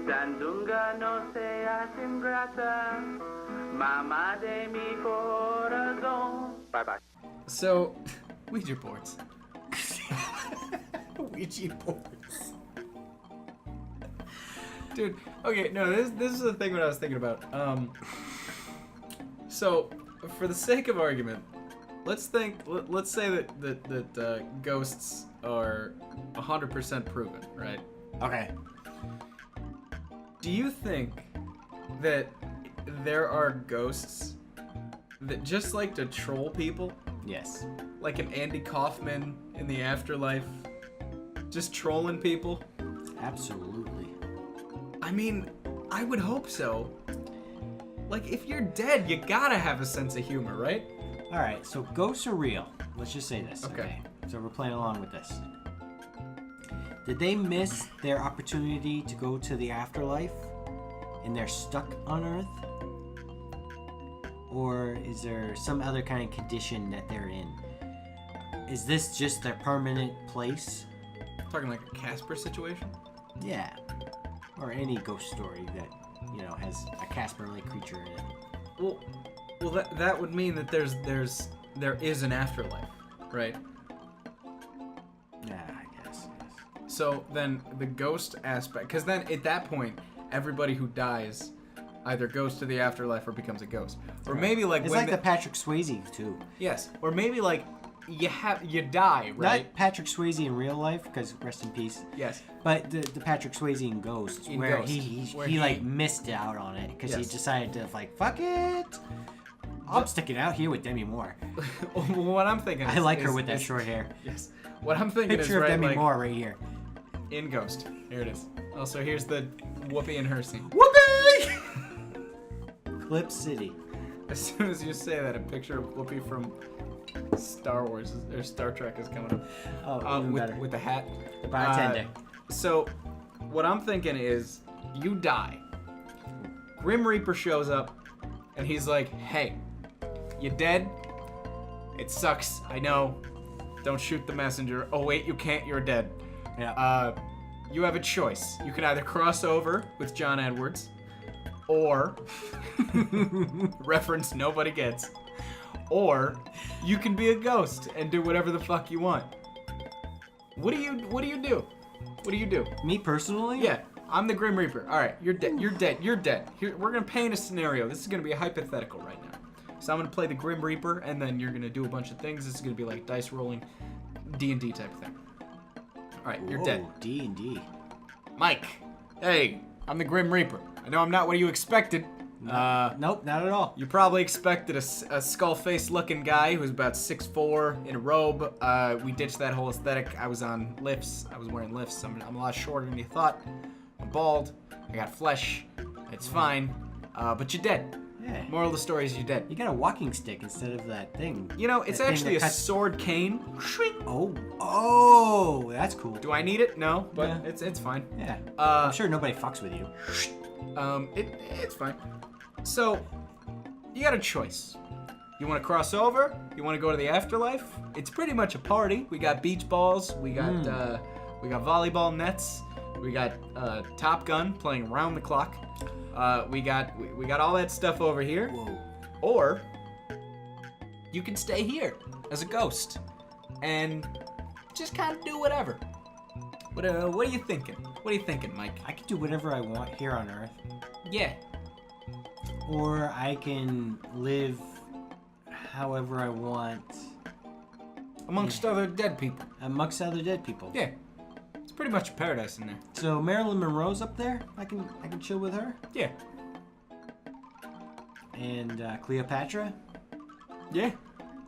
Zandunga no seas ingrata, mama de mi corazón. Bye-bye. So, Ouija boards. Ouija boards. Dude, okay, no, this is the thing what I was thinking about. So, for the sake of argument, let's say that ghosts are 100% proven, right? Okay. Do you think that there are ghosts that just like to troll people? Yes. Like an Andy Kaufman in the afterlife? Just trolling people? Absolutely. I mean, I would hope so. Like, if you're dead, you gotta have a sense of humor, right? All right. So ghosts are real. Let's just say this. Okay. So we're playing along with this. Did they miss their opportunity to go to the afterlife, and they're stuck on Earth? Or is there some other kind of condition that they're in? Is this just their permanent place? Talking like a Casper situation? Yeah. Or any ghost story that, you know, has a Casper-like creature in it. Well, that would mean that there is an afterlife, right? Yeah, I guess. So then the ghost aspect, because then at that point, everybody who dies either goes to the afterlife or becomes a ghost, or maybe like It's when like the Patrick Swayze too. yes, or maybe like you die, right? Not Patrick Swayze in real life, because rest in peace. Yes. But the Patrick Swayze in Ghost, In where Ghost, he where like missed out on it because he Yes. decided to like fuck it. I'm sticking out here with Demi Moore. What I'm thinking. I like her with that short hair. Yes. What I'm thinking Picture is of right, Demi like Moore right here. in Ghost. Here it is. Also, here's the Whoopi and her scene. Whoopee! Clip City. As soon as you say that, a picture of Whoopi from Star Wars or Star Trek is coming up. Oh, even better. with the hat. The bartender. So, what I'm thinking is, you die. Grim Reaper shows up, and he's like, "Hey, you dead? It sucks. I know. Don't shoot the messenger. Oh wait, you can't. You're dead. Yeah. you have a choice. You can either cross over with John Edwards, or reference nobody gets, or you can be a ghost and do whatever the fuck you want. What do you do? What do you do? Me personally? Yeah, I'm the Grim Reaper. All right, you're dead. You're dead. You're dead. Here, we're gonna paint a scenario. This is gonna be a hypothetical right now. So I'm gonna play the Grim Reaper, and then you're gonna do a bunch of things. This is gonna be like dice rolling, D&D type of thing. All right, you're dead. D&D. Mike, hey, I'm the Grim Reaper. I know I'm not what you expected. Nope, not at all. You probably expected a skull-faced looking guy who's about 6'4" in a robe. We ditched that whole aesthetic. I was on lifts. I was wearing lifts. I'm a lot shorter than you thought. I'm bald. I got flesh. It's fine. But you're dead. Yeah. Moral of the story is you're dead. You got a walking stick instead of that thing. You know, it's That thing actually that a cuts- sword cane. Shwing. Oh, that's cool. Do I need it? No, but Yeah. it's fine. Yeah. I'm sure nobody fucks with you. It's fine. So, you got a choice. You want to cross over? You want to go to the afterlife? It's pretty much a party. We got beach balls. We got volleyball nets. We got Top Gun playing around the clock. We got all that stuff over here. Whoa. Or you can stay here as a ghost and just kind of do whatever. What are you thinking? What are you thinking, Mike? I can do whatever I want here on Earth. Yeah. Or I can live however I want Amongst other dead people. amongst other dead people. Yeah. It's pretty much a paradise in there. So Marilyn Monroe's up there. I can chill with her. Yeah. And Cleopatra, Yeah.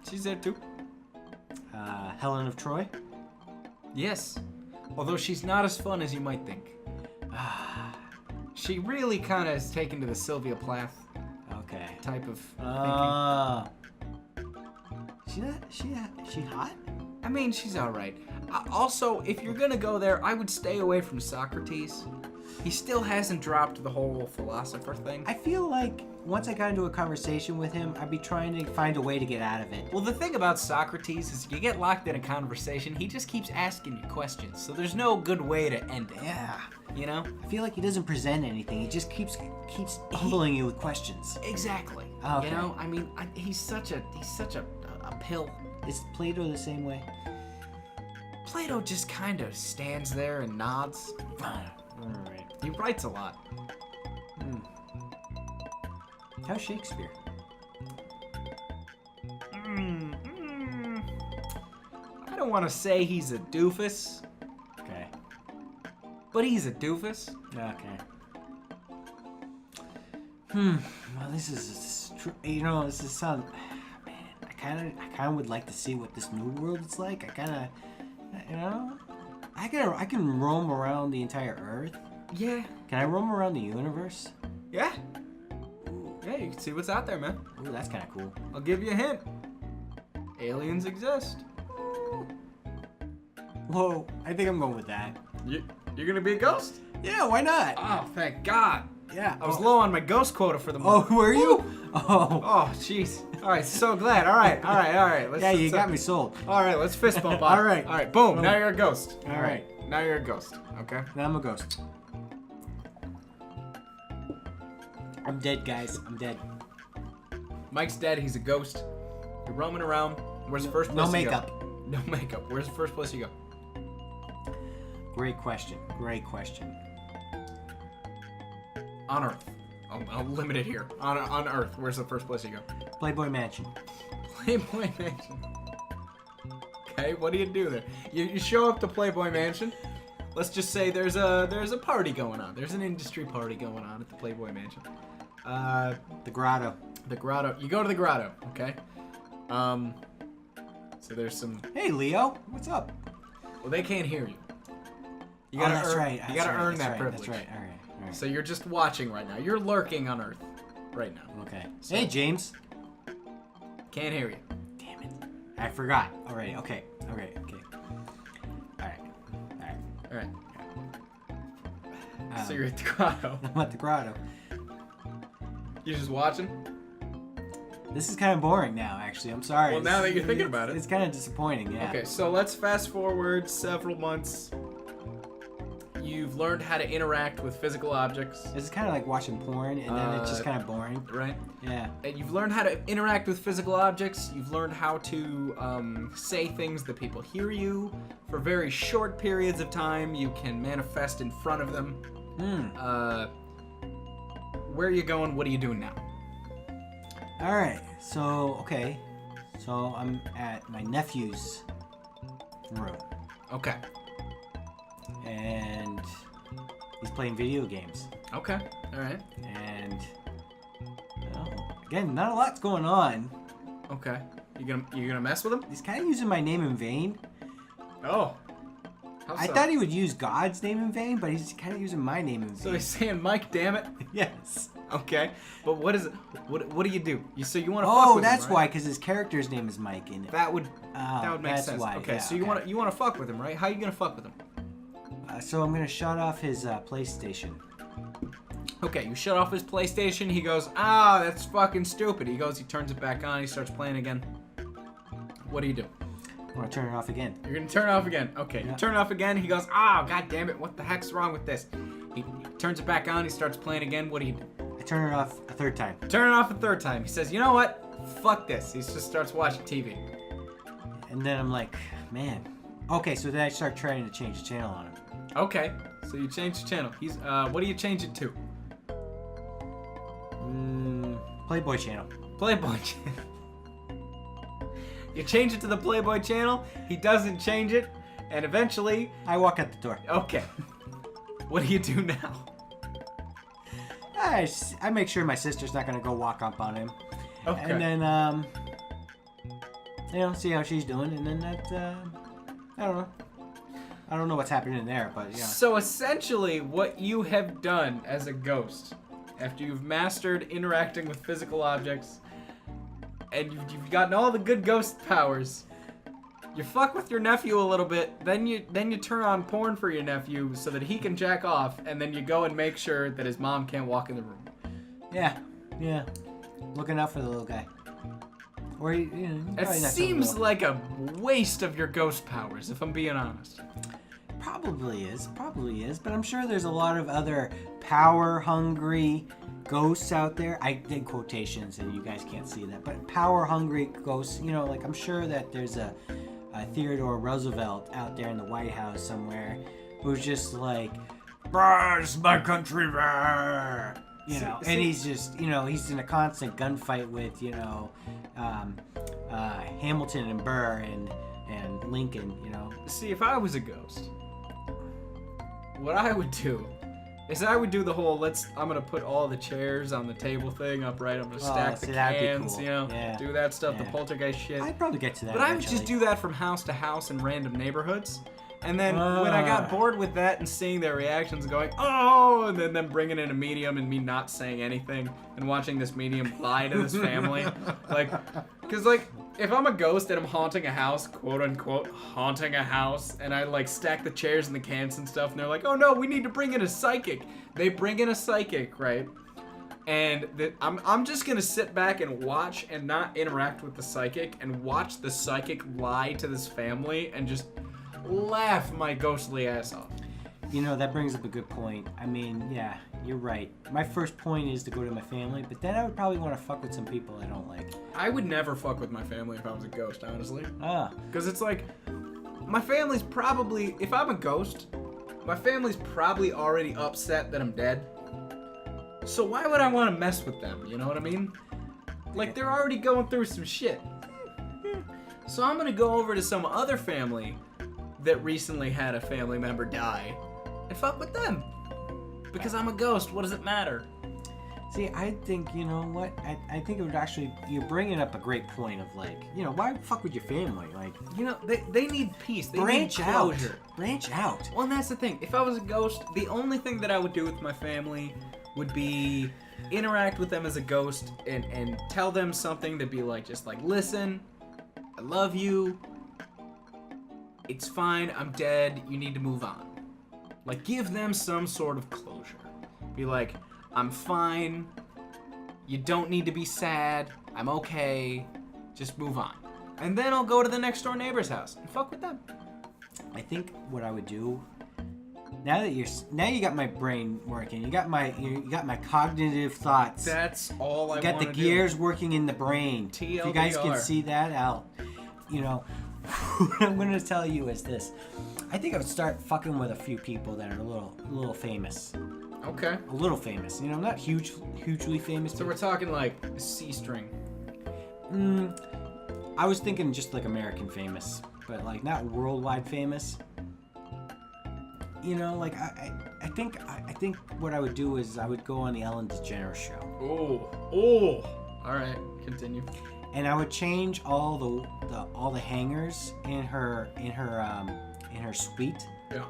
She's there too. Helen of Troy. Yes. Although she's not as fun as you might think. She really kind of is taken to the Sylvia Plath Okay. type of thinking. She hot? I mean, she's all right. Also, if you're gonna go there, I would stay away from Socrates. He still hasn't dropped the whole philosopher thing. I feel like once I got into a conversation with him, I'd be trying to find a way to get out of it. Well, the thing about Socrates is you get locked in a conversation, he just keeps asking you questions, so there's no good way to end it. Yeah. You know? I feel like he doesn't present anything. He just keeps humbling you with questions. Exactly. Okay. You know, I mean, he's such a pill. Is Plato the same way? Plato just kind of stands there and nods. Alright. He writes a lot. How's Shakespeare? I don't want to say he's a doofus, Okay. but he's a doofus. Okay. Well, this is you know, this is sound. Man, I kind of would like to see what this new world is like. I kind of, you know, I can roam around the entire Earth. Yeah. Can I roam around the universe? Yeah. Yeah, you can see what's out there, man. Ooh, that's kind of cool. I'll give you a hint. Aliens exist. Whoa, I think I'm going with that. You're gonna be a ghost? Yeah, why not? Oh, thank God. Yeah. I was low on my ghost quota for the Oh, month. were you? Oh. Oh, jeez. All right, so glad. All right. Yeah, you got me sold. All right, let's fist bump on. All right. All right, boom. Now you're a ghost. All right. Now you're a ghost. Okay. Now I'm a ghost. I'm dead, guys. I'm dead. Mike's dead. He's a ghost. You're roaming around. Where's the first place No you makeup. go? No makeup. Where's the first place you go? Great question. Great question. On Earth. I'll limit it here. On Earth. Where's the first place you go? Playboy Mansion. Playboy Mansion. Okay, what do you do there? You show up to Playboy Mansion. Let's just say there's a party going on. There's an industry party going on at the Playboy Mansion. The Grotto. The grotto. You go to the grotto, okay? So there's some. Hey, Leo. What's up? Well, they can't hear you. You Oh, gotta that's earn. right. You That's gotta right, earn that's that right, privilege. That's right. All right. All right. So you're just watching right now. You're lurking on Earth, right now. Okay. So- Hey, James. Can't hear you. Damn it. I forgot. All right. Okay. All right. Okay. All right. All right. All right. Um, So you're at the grotto. I'm at the Grotto. You're just watching. This is kind of boring now, actually. I'm sorry. Well, now that you're thinking about it. It's kind of disappointing, yeah. Okay, so let's fast forward several months. You You've learned how to interact with physical objects. It's kind of like watching porn, and then it's just kind of boring. Right? Yeah. And you've learned how to interact with physical objects. You've learned how to say things that people hear you. For very short periods of time, you can manifest in front of them. Where are you going? What are you doing now? All right. So, okay. So I'm at my nephew's room. Okay. And he's playing video games. Okay. All right. And again, not a lot's going on. Okay. You gonna mess with him? He's kind of using my name in vain. Oh. How I so? thought he would use God's name in vain, but he's kind of using my name in vain. So he's saying, Mike, damn it. Yes. Okay. But what is it? What do you do? So you want to? Oh, fuck with that's him, right? why, because his character's name is Mike in it. That would make that's sense. why, Okay. yeah, So you okay. want to fuck with him, right? How you gonna fuck with him? So I'm gonna shut off his PlayStation. Okay, you shut off his PlayStation. He goes, that's fucking stupid. He turns it back on. He starts playing again. What do you do? I'm gonna turn it off again. You're gonna turn it off again. Okay, Yeah. you turn it off again. He goes, god damn it, what the heck's wrong with this? He turns it back on. He starts playing again. What do you do? I turn it off a third time. Turn it off a third time. He says, you know what? Fuck this. He just starts watching TV. And then I'm like, man. Okay, so then I start trying to change the channel on him. Okay, so you change the channel. He's what do you change it to? Playboy channel. Playboy channel. You change it to the Playboy channel. He doesn't change it, and eventually, I walk out the door. okay. What do you do now? I make sure my sister's not gonna go walk up on him. Okay. And then see how she's doing, and then I don't know. I don't know what's happening there, but yeah. So essentially, what you have done as a ghost, after you've mastered interacting with physical objects, and you've gotten all the good ghost powers, you fuck with your nephew a little bit, then you turn on porn for your nephew so that he can jack off, and then you go and make sure that his mom can't walk in the room. Yeah. Looking out for the little guy. Or It seems like a waste of your ghost powers, if I'm being honest. Probably is, but I'm sure there's a lot of other power-hungry ghosts out there. I did quotations, and you guys can't see that, but power-hungry ghosts. Like I'm sure that there's a Theodore Roosevelt out there in the White House somewhere who's just like, "Brr, this is my country, brr." And he's just, he's in a constant gunfight with, Hamilton and Burr and Lincoln, See, if I was a ghost, what I would do is I would do the whole I'm gonna put all the chairs on the table thing upright. I'm gonna stack the that'd be cans, cool. do that stuff, the Yeah. poltergeist shit. I'd probably get to that. But I would just eventually. do that from house to house in random neighborhoods. And then when I got bored with that and seeing their reactions going, oh, and then them bringing in a medium and me not saying anything and watching this medium lie to this family. Because if I'm a ghost and I'm haunting a house, quote unquote, haunting a house, and I stack the chairs and the cans and stuff, and they're like, oh no, we need to bring in a psychic. They bring in a psychic, right? And I'm just going to sit back and watch and not interact with the psychic and watch the psychic lie to this family and just laugh my ghostly ass off. That brings up a good point. I mean, yeah, you're right. My first point is to go to my family, but then I would probably want to fuck with some people I don't like. I would never fuck with my family if I was a ghost, honestly. Because it's my family's probably, if I'm a ghost, my family's probably already upset that I'm dead. So why would I want to mess with them? You know what I mean? They're already going through some shit. So I'm going to go over to some other family that recently had a family member die and fuck with them. Because I'm a ghost, what does it matter? See, I think, what? I think it would actually, you're bringing up a great point of why fuck with your family? They need peace. They branch need out. closure. Branch out. Well, and that's the thing. If I was a ghost, the only thing that I would do with my family would be interact with them as a ghost and tell them something to be listen, I love you. It's fine, I'm dead, you need to move on. Give them some sort of closure. Be like, I'm fine, you don't need to be sad, I'm okay, just move on. And then I'll go to the next door neighbor's house and fuck with them. I think what I would do Now you got my brain working. You got my cognitive thoughts. That's all I want You got to the do. gears working in the brain. If you guys can TLDR. see that out, what I'm gonna tell you is this. I think I would start fucking with a few people that are a little famous. Okay. A little famous. Not hugely famous. So we're talking like C-string. I was thinking just like American famous, but like not worldwide famous. I think what I would do is I would go on the Ellen DeGeneres show. Oh. All right, continue. And I would change all the hangers in her suite. Yeah.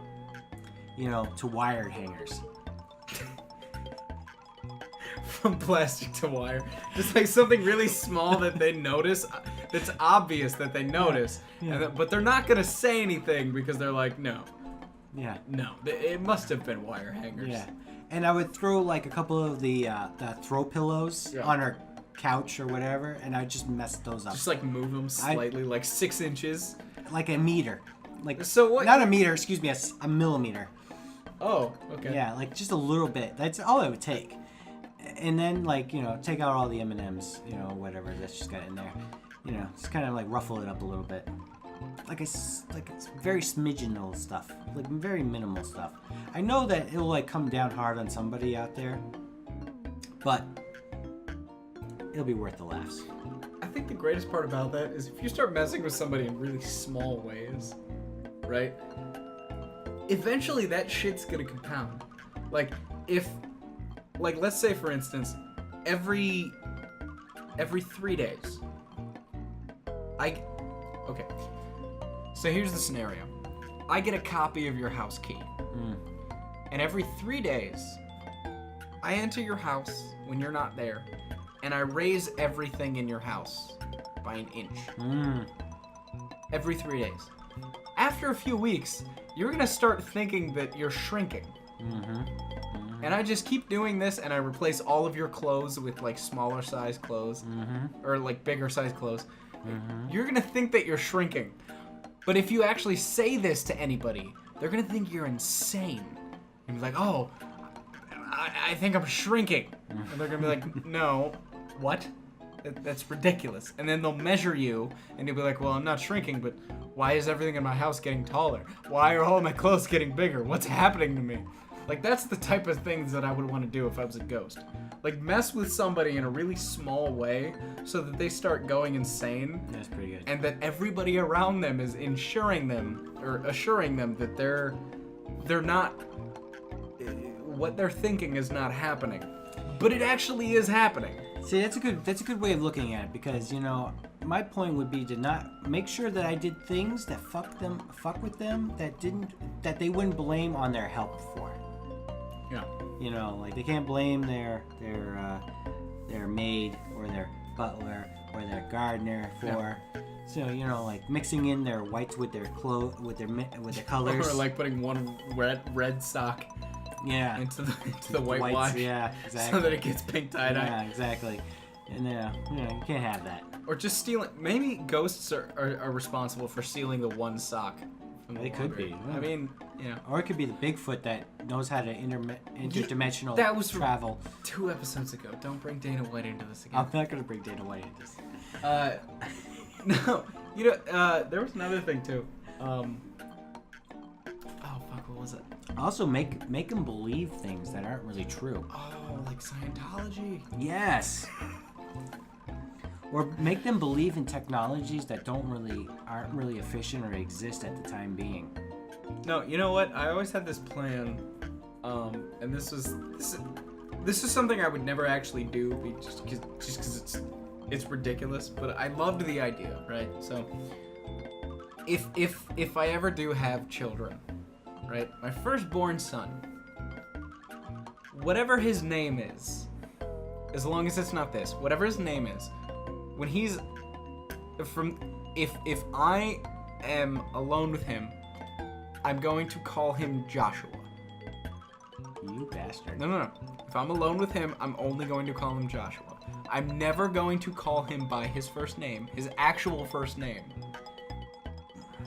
To wired hangers. From plastic to wire. Just like something really small that they notice. That's obvious that they notice. Yeah. But they're not going to say anything because they're like, no. Yeah. No. It must have been wire hangers. Yeah. And I would throw like a couple of the throw pillows on her couch or whatever, and I'd just mess those up. Just like move them slightly, like 6 inches. Like a meter. Like So what? Not a meter, excuse me, a millimeter. Oh, okay. Yeah, like just a little bit. That's all it would take. And then take out all the M&Ms, whatever that's just got in there. Just kind of like ruffle it up a little bit. Like it's very smidgenal stuff, like very minimal stuff. I know that it'll like come down hard on somebody out there, but it'll be worth the laughs. I think the greatest part about that is if you start messing with somebody in really small ways, right? Eventually that shit's gonna compound. Let's say for instance, every 3 days. Okay. So here's the scenario. I get a copy of your house key. And every 3 days, I enter your house when you're not there, and I raise everything in your house by an inch. Every 3 days. After a few weeks, you're gonna start thinking that you're shrinking. And I just keep doing this, and I replace all of your clothes with like smaller size clothes, or like bigger size clothes. You're gonna think that you're shrinking. But if you actually say this to anybody, they're gonna think you're insane. And be like, oh, I think I'm shrinking. And they're gonna be like, no, what? That's ridiculous. And then they'll measure you, and you'll be like, well, I'm not shrinking, but why is everything in my house getting taller? Why are all my clothes getting bigger? What's happening to me? Like, that's the type of things that I would want to do if I was a ghost. Like, mess with somebody in a really small way so that they start going insane. That's pretty good. And that everybody around them is assuring them that they're not, what they're thinking is not happening. But it actually is happening. See, that's a good way of looking at it, because my point would be to not make sure that I did things that fuck with them that they wouldn't blame on their help for. Yeah. Like they can't blame their maid or their butler or their gardener for. So like mixing in their whites with their with their colors. Or like putting one red sock into the whites. Yeah, exactly. So that it gets pink tie-dye. Yeah, exactly. And you can't have that. Or just stealing. Maybe ghosts are responsible for stealing the one sock. From the They could laundry. be. Yeah. I mean, Or it could be the Bigfoot that knows how to interdimensional that was from travel. 2 episodes ago. Don't bring Dana White into this again. I'm not gonna bring Dana White into this. No, there was another thing too. Oh fuck, what was it? Also, make them believe things that aren't really true. Oh, like Scientology. Yes. Or make them believe in technologies that aren't really efficient or exist at the time being. No, you know what? I always had this plan, and this is something I would never actually do, just because it's ridiculous. But I loved the idea, right? So, if I ever do have children, right? My firstborn son, whatever his name is, as long as it's not this, whatever his name is, when he's if I am alone with him, I'm going to call him Joshua. You bastard. No. If I'm alone with him, I'm only going to call him Joshua. I'm never going to call him by his first name, his actual first name.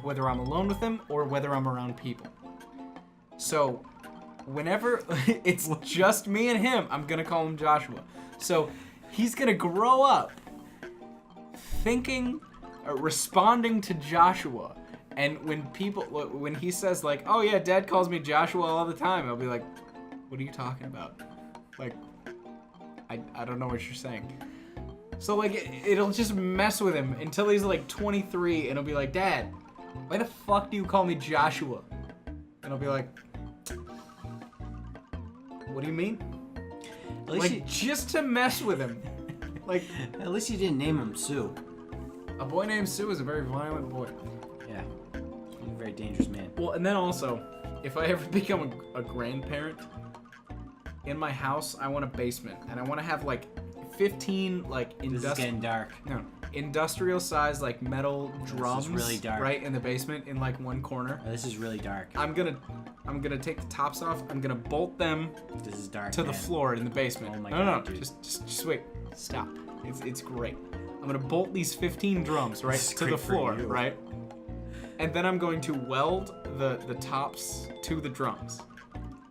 Whether I'm alone with him or whether I'm around people. So, whenever it's just me and him, I'm gonna call him Joshua. So he's gonna grow up thinking, responding to Joshua. And when he says like, oh yeah, Dad calls me Joshua all the time, I'll be like, what are you talking about? Like, I don't know what you're saying. So like, it'll just mess with him until he's like 23, and he'll be like, Dad, why the fuck do you call me Joshua? And I'll be like, what do you mean? Like, just to mess with him. Like, at least you didn't name him Sue. A boy named Sue is a very violent boy. Yeah. He's a very dangerous man. Well, and then also, if I ever become a grandparent, in my house, I want a basement. And I want to have, like, 15, like, This is getting dark. No, industrial-sized, like, metal drums. This is really dark. Right in the basement, in, like, one corner. Oh, this is really dark. I'm gonna take the tops off. I'm gonna bolt them This is dark, to the man. floor in the basement. Oh my no, God, no, dude. just wait. Stop. It's great. I'm gonna bolt these 15 drums right This is to the great for floor, you. right? And then I'm going to weld the tops to the drums.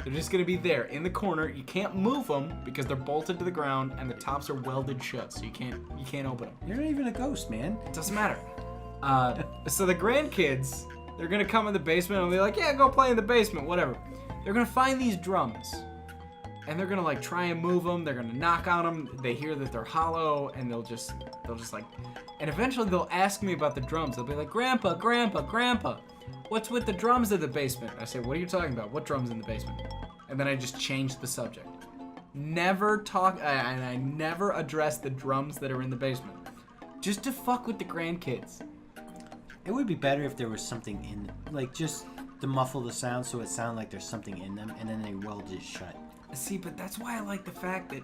They're just gonna be there in the corner. You can't move them because they're bolted to the ground, and the tops are welded shut, so you can't open them. You're not even a ghost, man. It doesn't matter. So the grandkids, they're gonna come in the basement and be like, yeah, go play in the basement, whatever. They're gonna find these drums, and they're gonna like try and move them. They're gonna knock on them. They hear that they're hollow, and they'll just like, and eventually they'll ask me about the drums. They'll be like, Grandpa, what's with the drums in the basement? I say, what are you talking about? What drums in the basement? And then I just change the subject. Never talk, and I never address the drums that are in the basement, just to fuck with the grandkids. It would be better if there was something in, like, just to muffle the sound so it sounded like there's something in them, and then they weld it shut. See, but that's why I like the fact that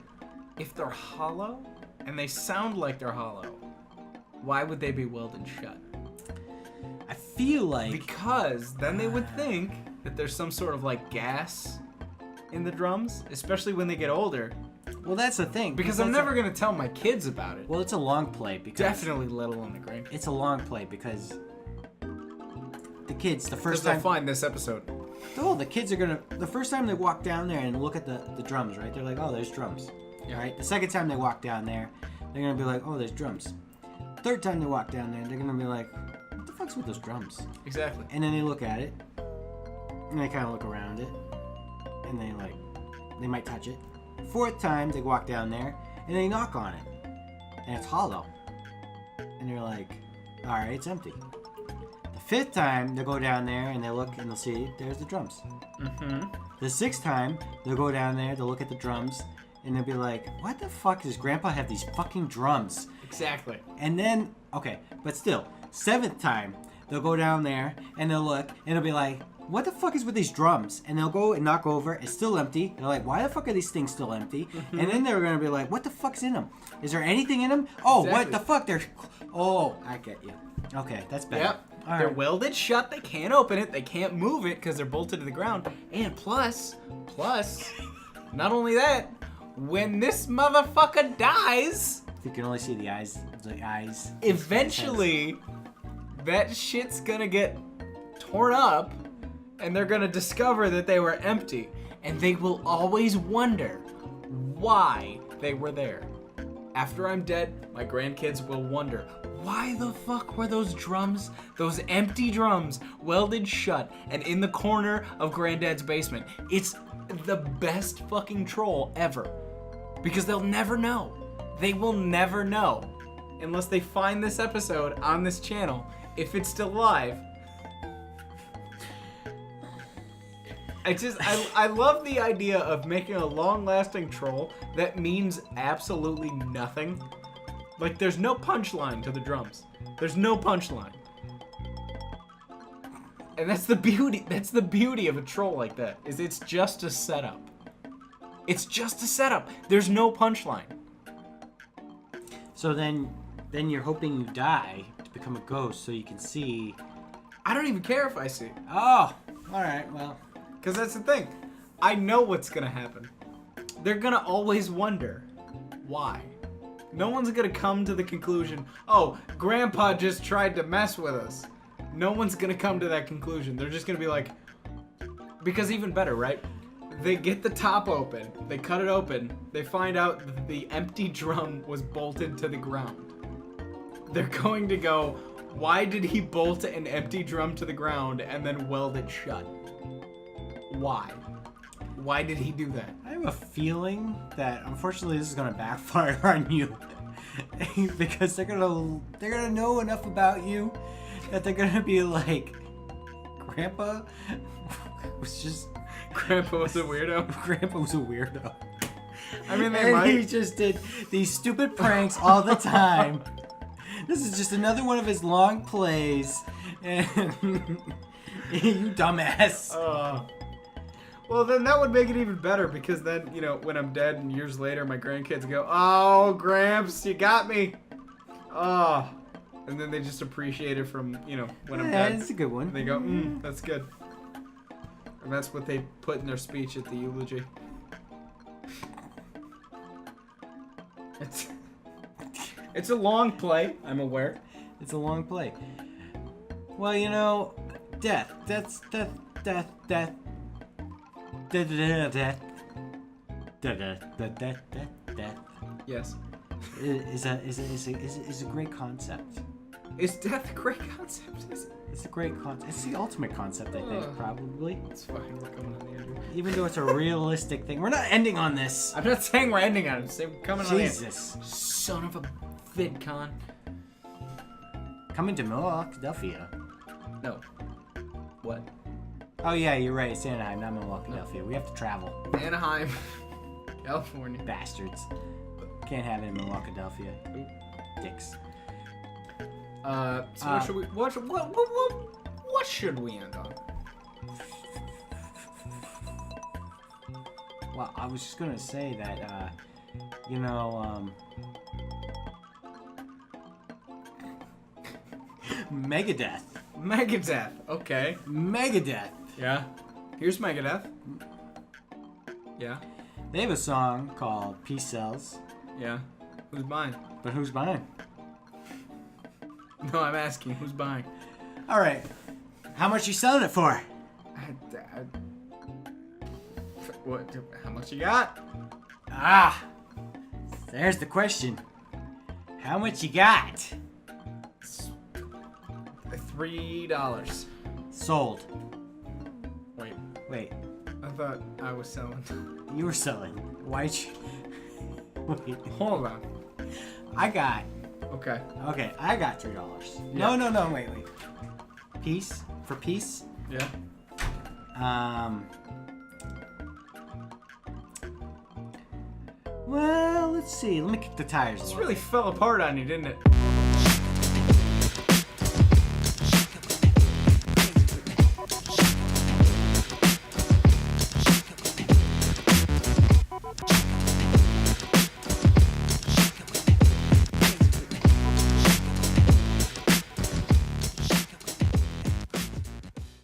if they're hollow, and they sound like they're hollow, why would they be welded shut? I feel like... Because then they would think that there's some sort of, like, gas in the drums, especially when they get older. Well, that's the thing. Because I'm never going to tell my kids about it. Well, it's a long play because... Definitely let alone the grandkids. It's a long play because... The kids, the first They'll time... find this episode. Oh, the kids are gonna... The first time they walk down there and look at the drums, right? They're like, oh, there's drums. Yeah. Right? The second time they walk down there, they're gonna be like, oh, there's drums. Third time they walk down there, they're gonna be like, what the fuck's with those drums? Exactly. And then they look at it, and they kind of look around it, and they might touch it. Fourth time, they walk down there, and they knock on it, and it's hollow. And they're like, all right, it's empty. The fifth time, they'll go down there, and they look, and they'll see, there's the drums. Mm-hmm. The sixth time, they'll go down there, they'll look at the drums, and they'll be like, what the fuck does Grandpa have these fucking drums? Exactly. And then, okay, but still, seventh time, they'll go down there, and they'll look, and they'll be like, what the fuck is with these drums? And they'll go and knock over, it's still empty. They're like, why the fuck are these things still empty? Mm-hmm. And then they're gonna be like, what the fuck's in them? Is there anything in them? Oh, Exactly. what the fuck? Oh, I get you. Okay, that's better. Yep. All They're right. welded shut. They can't open it. They can't move it because they're bolted to the ground. And plus, not only that, when this motherfucker dies, You can only see the eyes. eventually that shit's gonna get torn up and they're gonna discover that they were empty. And they will always wonder why they were there. After I'm dead, my grandkids will wonder, why the fuck were those drums, those empty drums, welded shut and in the corner of Granddad's basement? It's the best fucking troll ever. Because they'll never know. They will never know. Unless they find this episode on this channel, if it's still live. I love the idea of making a long-lasting troll that means absolutely nothing. Like, there's no punchline to the drums. There's no punchline. And that's the beauty of a troll like that, is it's just a setup. It's just a setup. There's no punchline. So then you're hoping you die to become a ghost so you can see. I don't even care if I see. Oh, all right, well. Because that's the thing. I know what's going to happen. They're going to always wonder why. No one's going to come to the conclusion, oh, Grandpa just tried to mess with us. No one's going to come to that conclusion. They're just going to be like, because even better, right? They get the top open. They cut it open. They find out that the empty drum was bolted to the ground. They're going to go, why did he bolt an empty drum to the ground and then weld it shut? Why? Why did he do that? I have a feeling that unfortunately this is gonna backfire on you. Because they're gonna know enough about you that they're gonna be like, Grandpa was just Grandpa was a weirdo. Grandpa was a weirdo. I mean, they And might. he just did these stupid pranks all the time. This is just another one of his long plays. And you dumbass. Well, then that would make it even better because then, you know, when I'm dead and years later, my grandkids go, "Oh, Gramps, you got me." Oh. And then they just appreciate it from, you know, when I'm Yeah, dead. it's a good one. And they go, that's good. And that's what they put in their speech at the eulogy. It's a long play, I'm aware. It's a long play. Well, you know, death. Death. Yes. Is a great concept. Is death a great concept? It's a great concept. It's the ultimate concept, I think, probably. It's fine, we're coming on the end. Even though it's a realistic thing. We're not ending on this. I'm not saying we're ending on it, I'm saying we're coming on the end. Jesus. Son of a VidCon. Coming to Philadelphia. No. What? Oh, yeah, you're right. It's Anaheim, not Philadelphia. We have to travel. Anaheim, California. Bastards. Can't have it in Philadelphia. Dicks. So what should we end on? Well, I was just gonna say that, you know, Megadeth. Megadeth. Okay. Megadeth. Yeah. Here's Megadeth. Yeah. They have a song called Peace Sells. Yeah. Who's buying? But who's buying? No, I'm asking. Who's buying? All right. How much you selling it for? What? How much you got? Ah, there's the question. How much you got? $3. Sold. Wait. Wait, I thought I was selling. you were selling. Why'd you? Wait. Hold on. I got. Okay. Okay, I got $3. Yeah. No. Wait. Peace for peace. Yeah. Well, let's see. Let me kick the tires a This little really bit. fell apart on you, didn't it?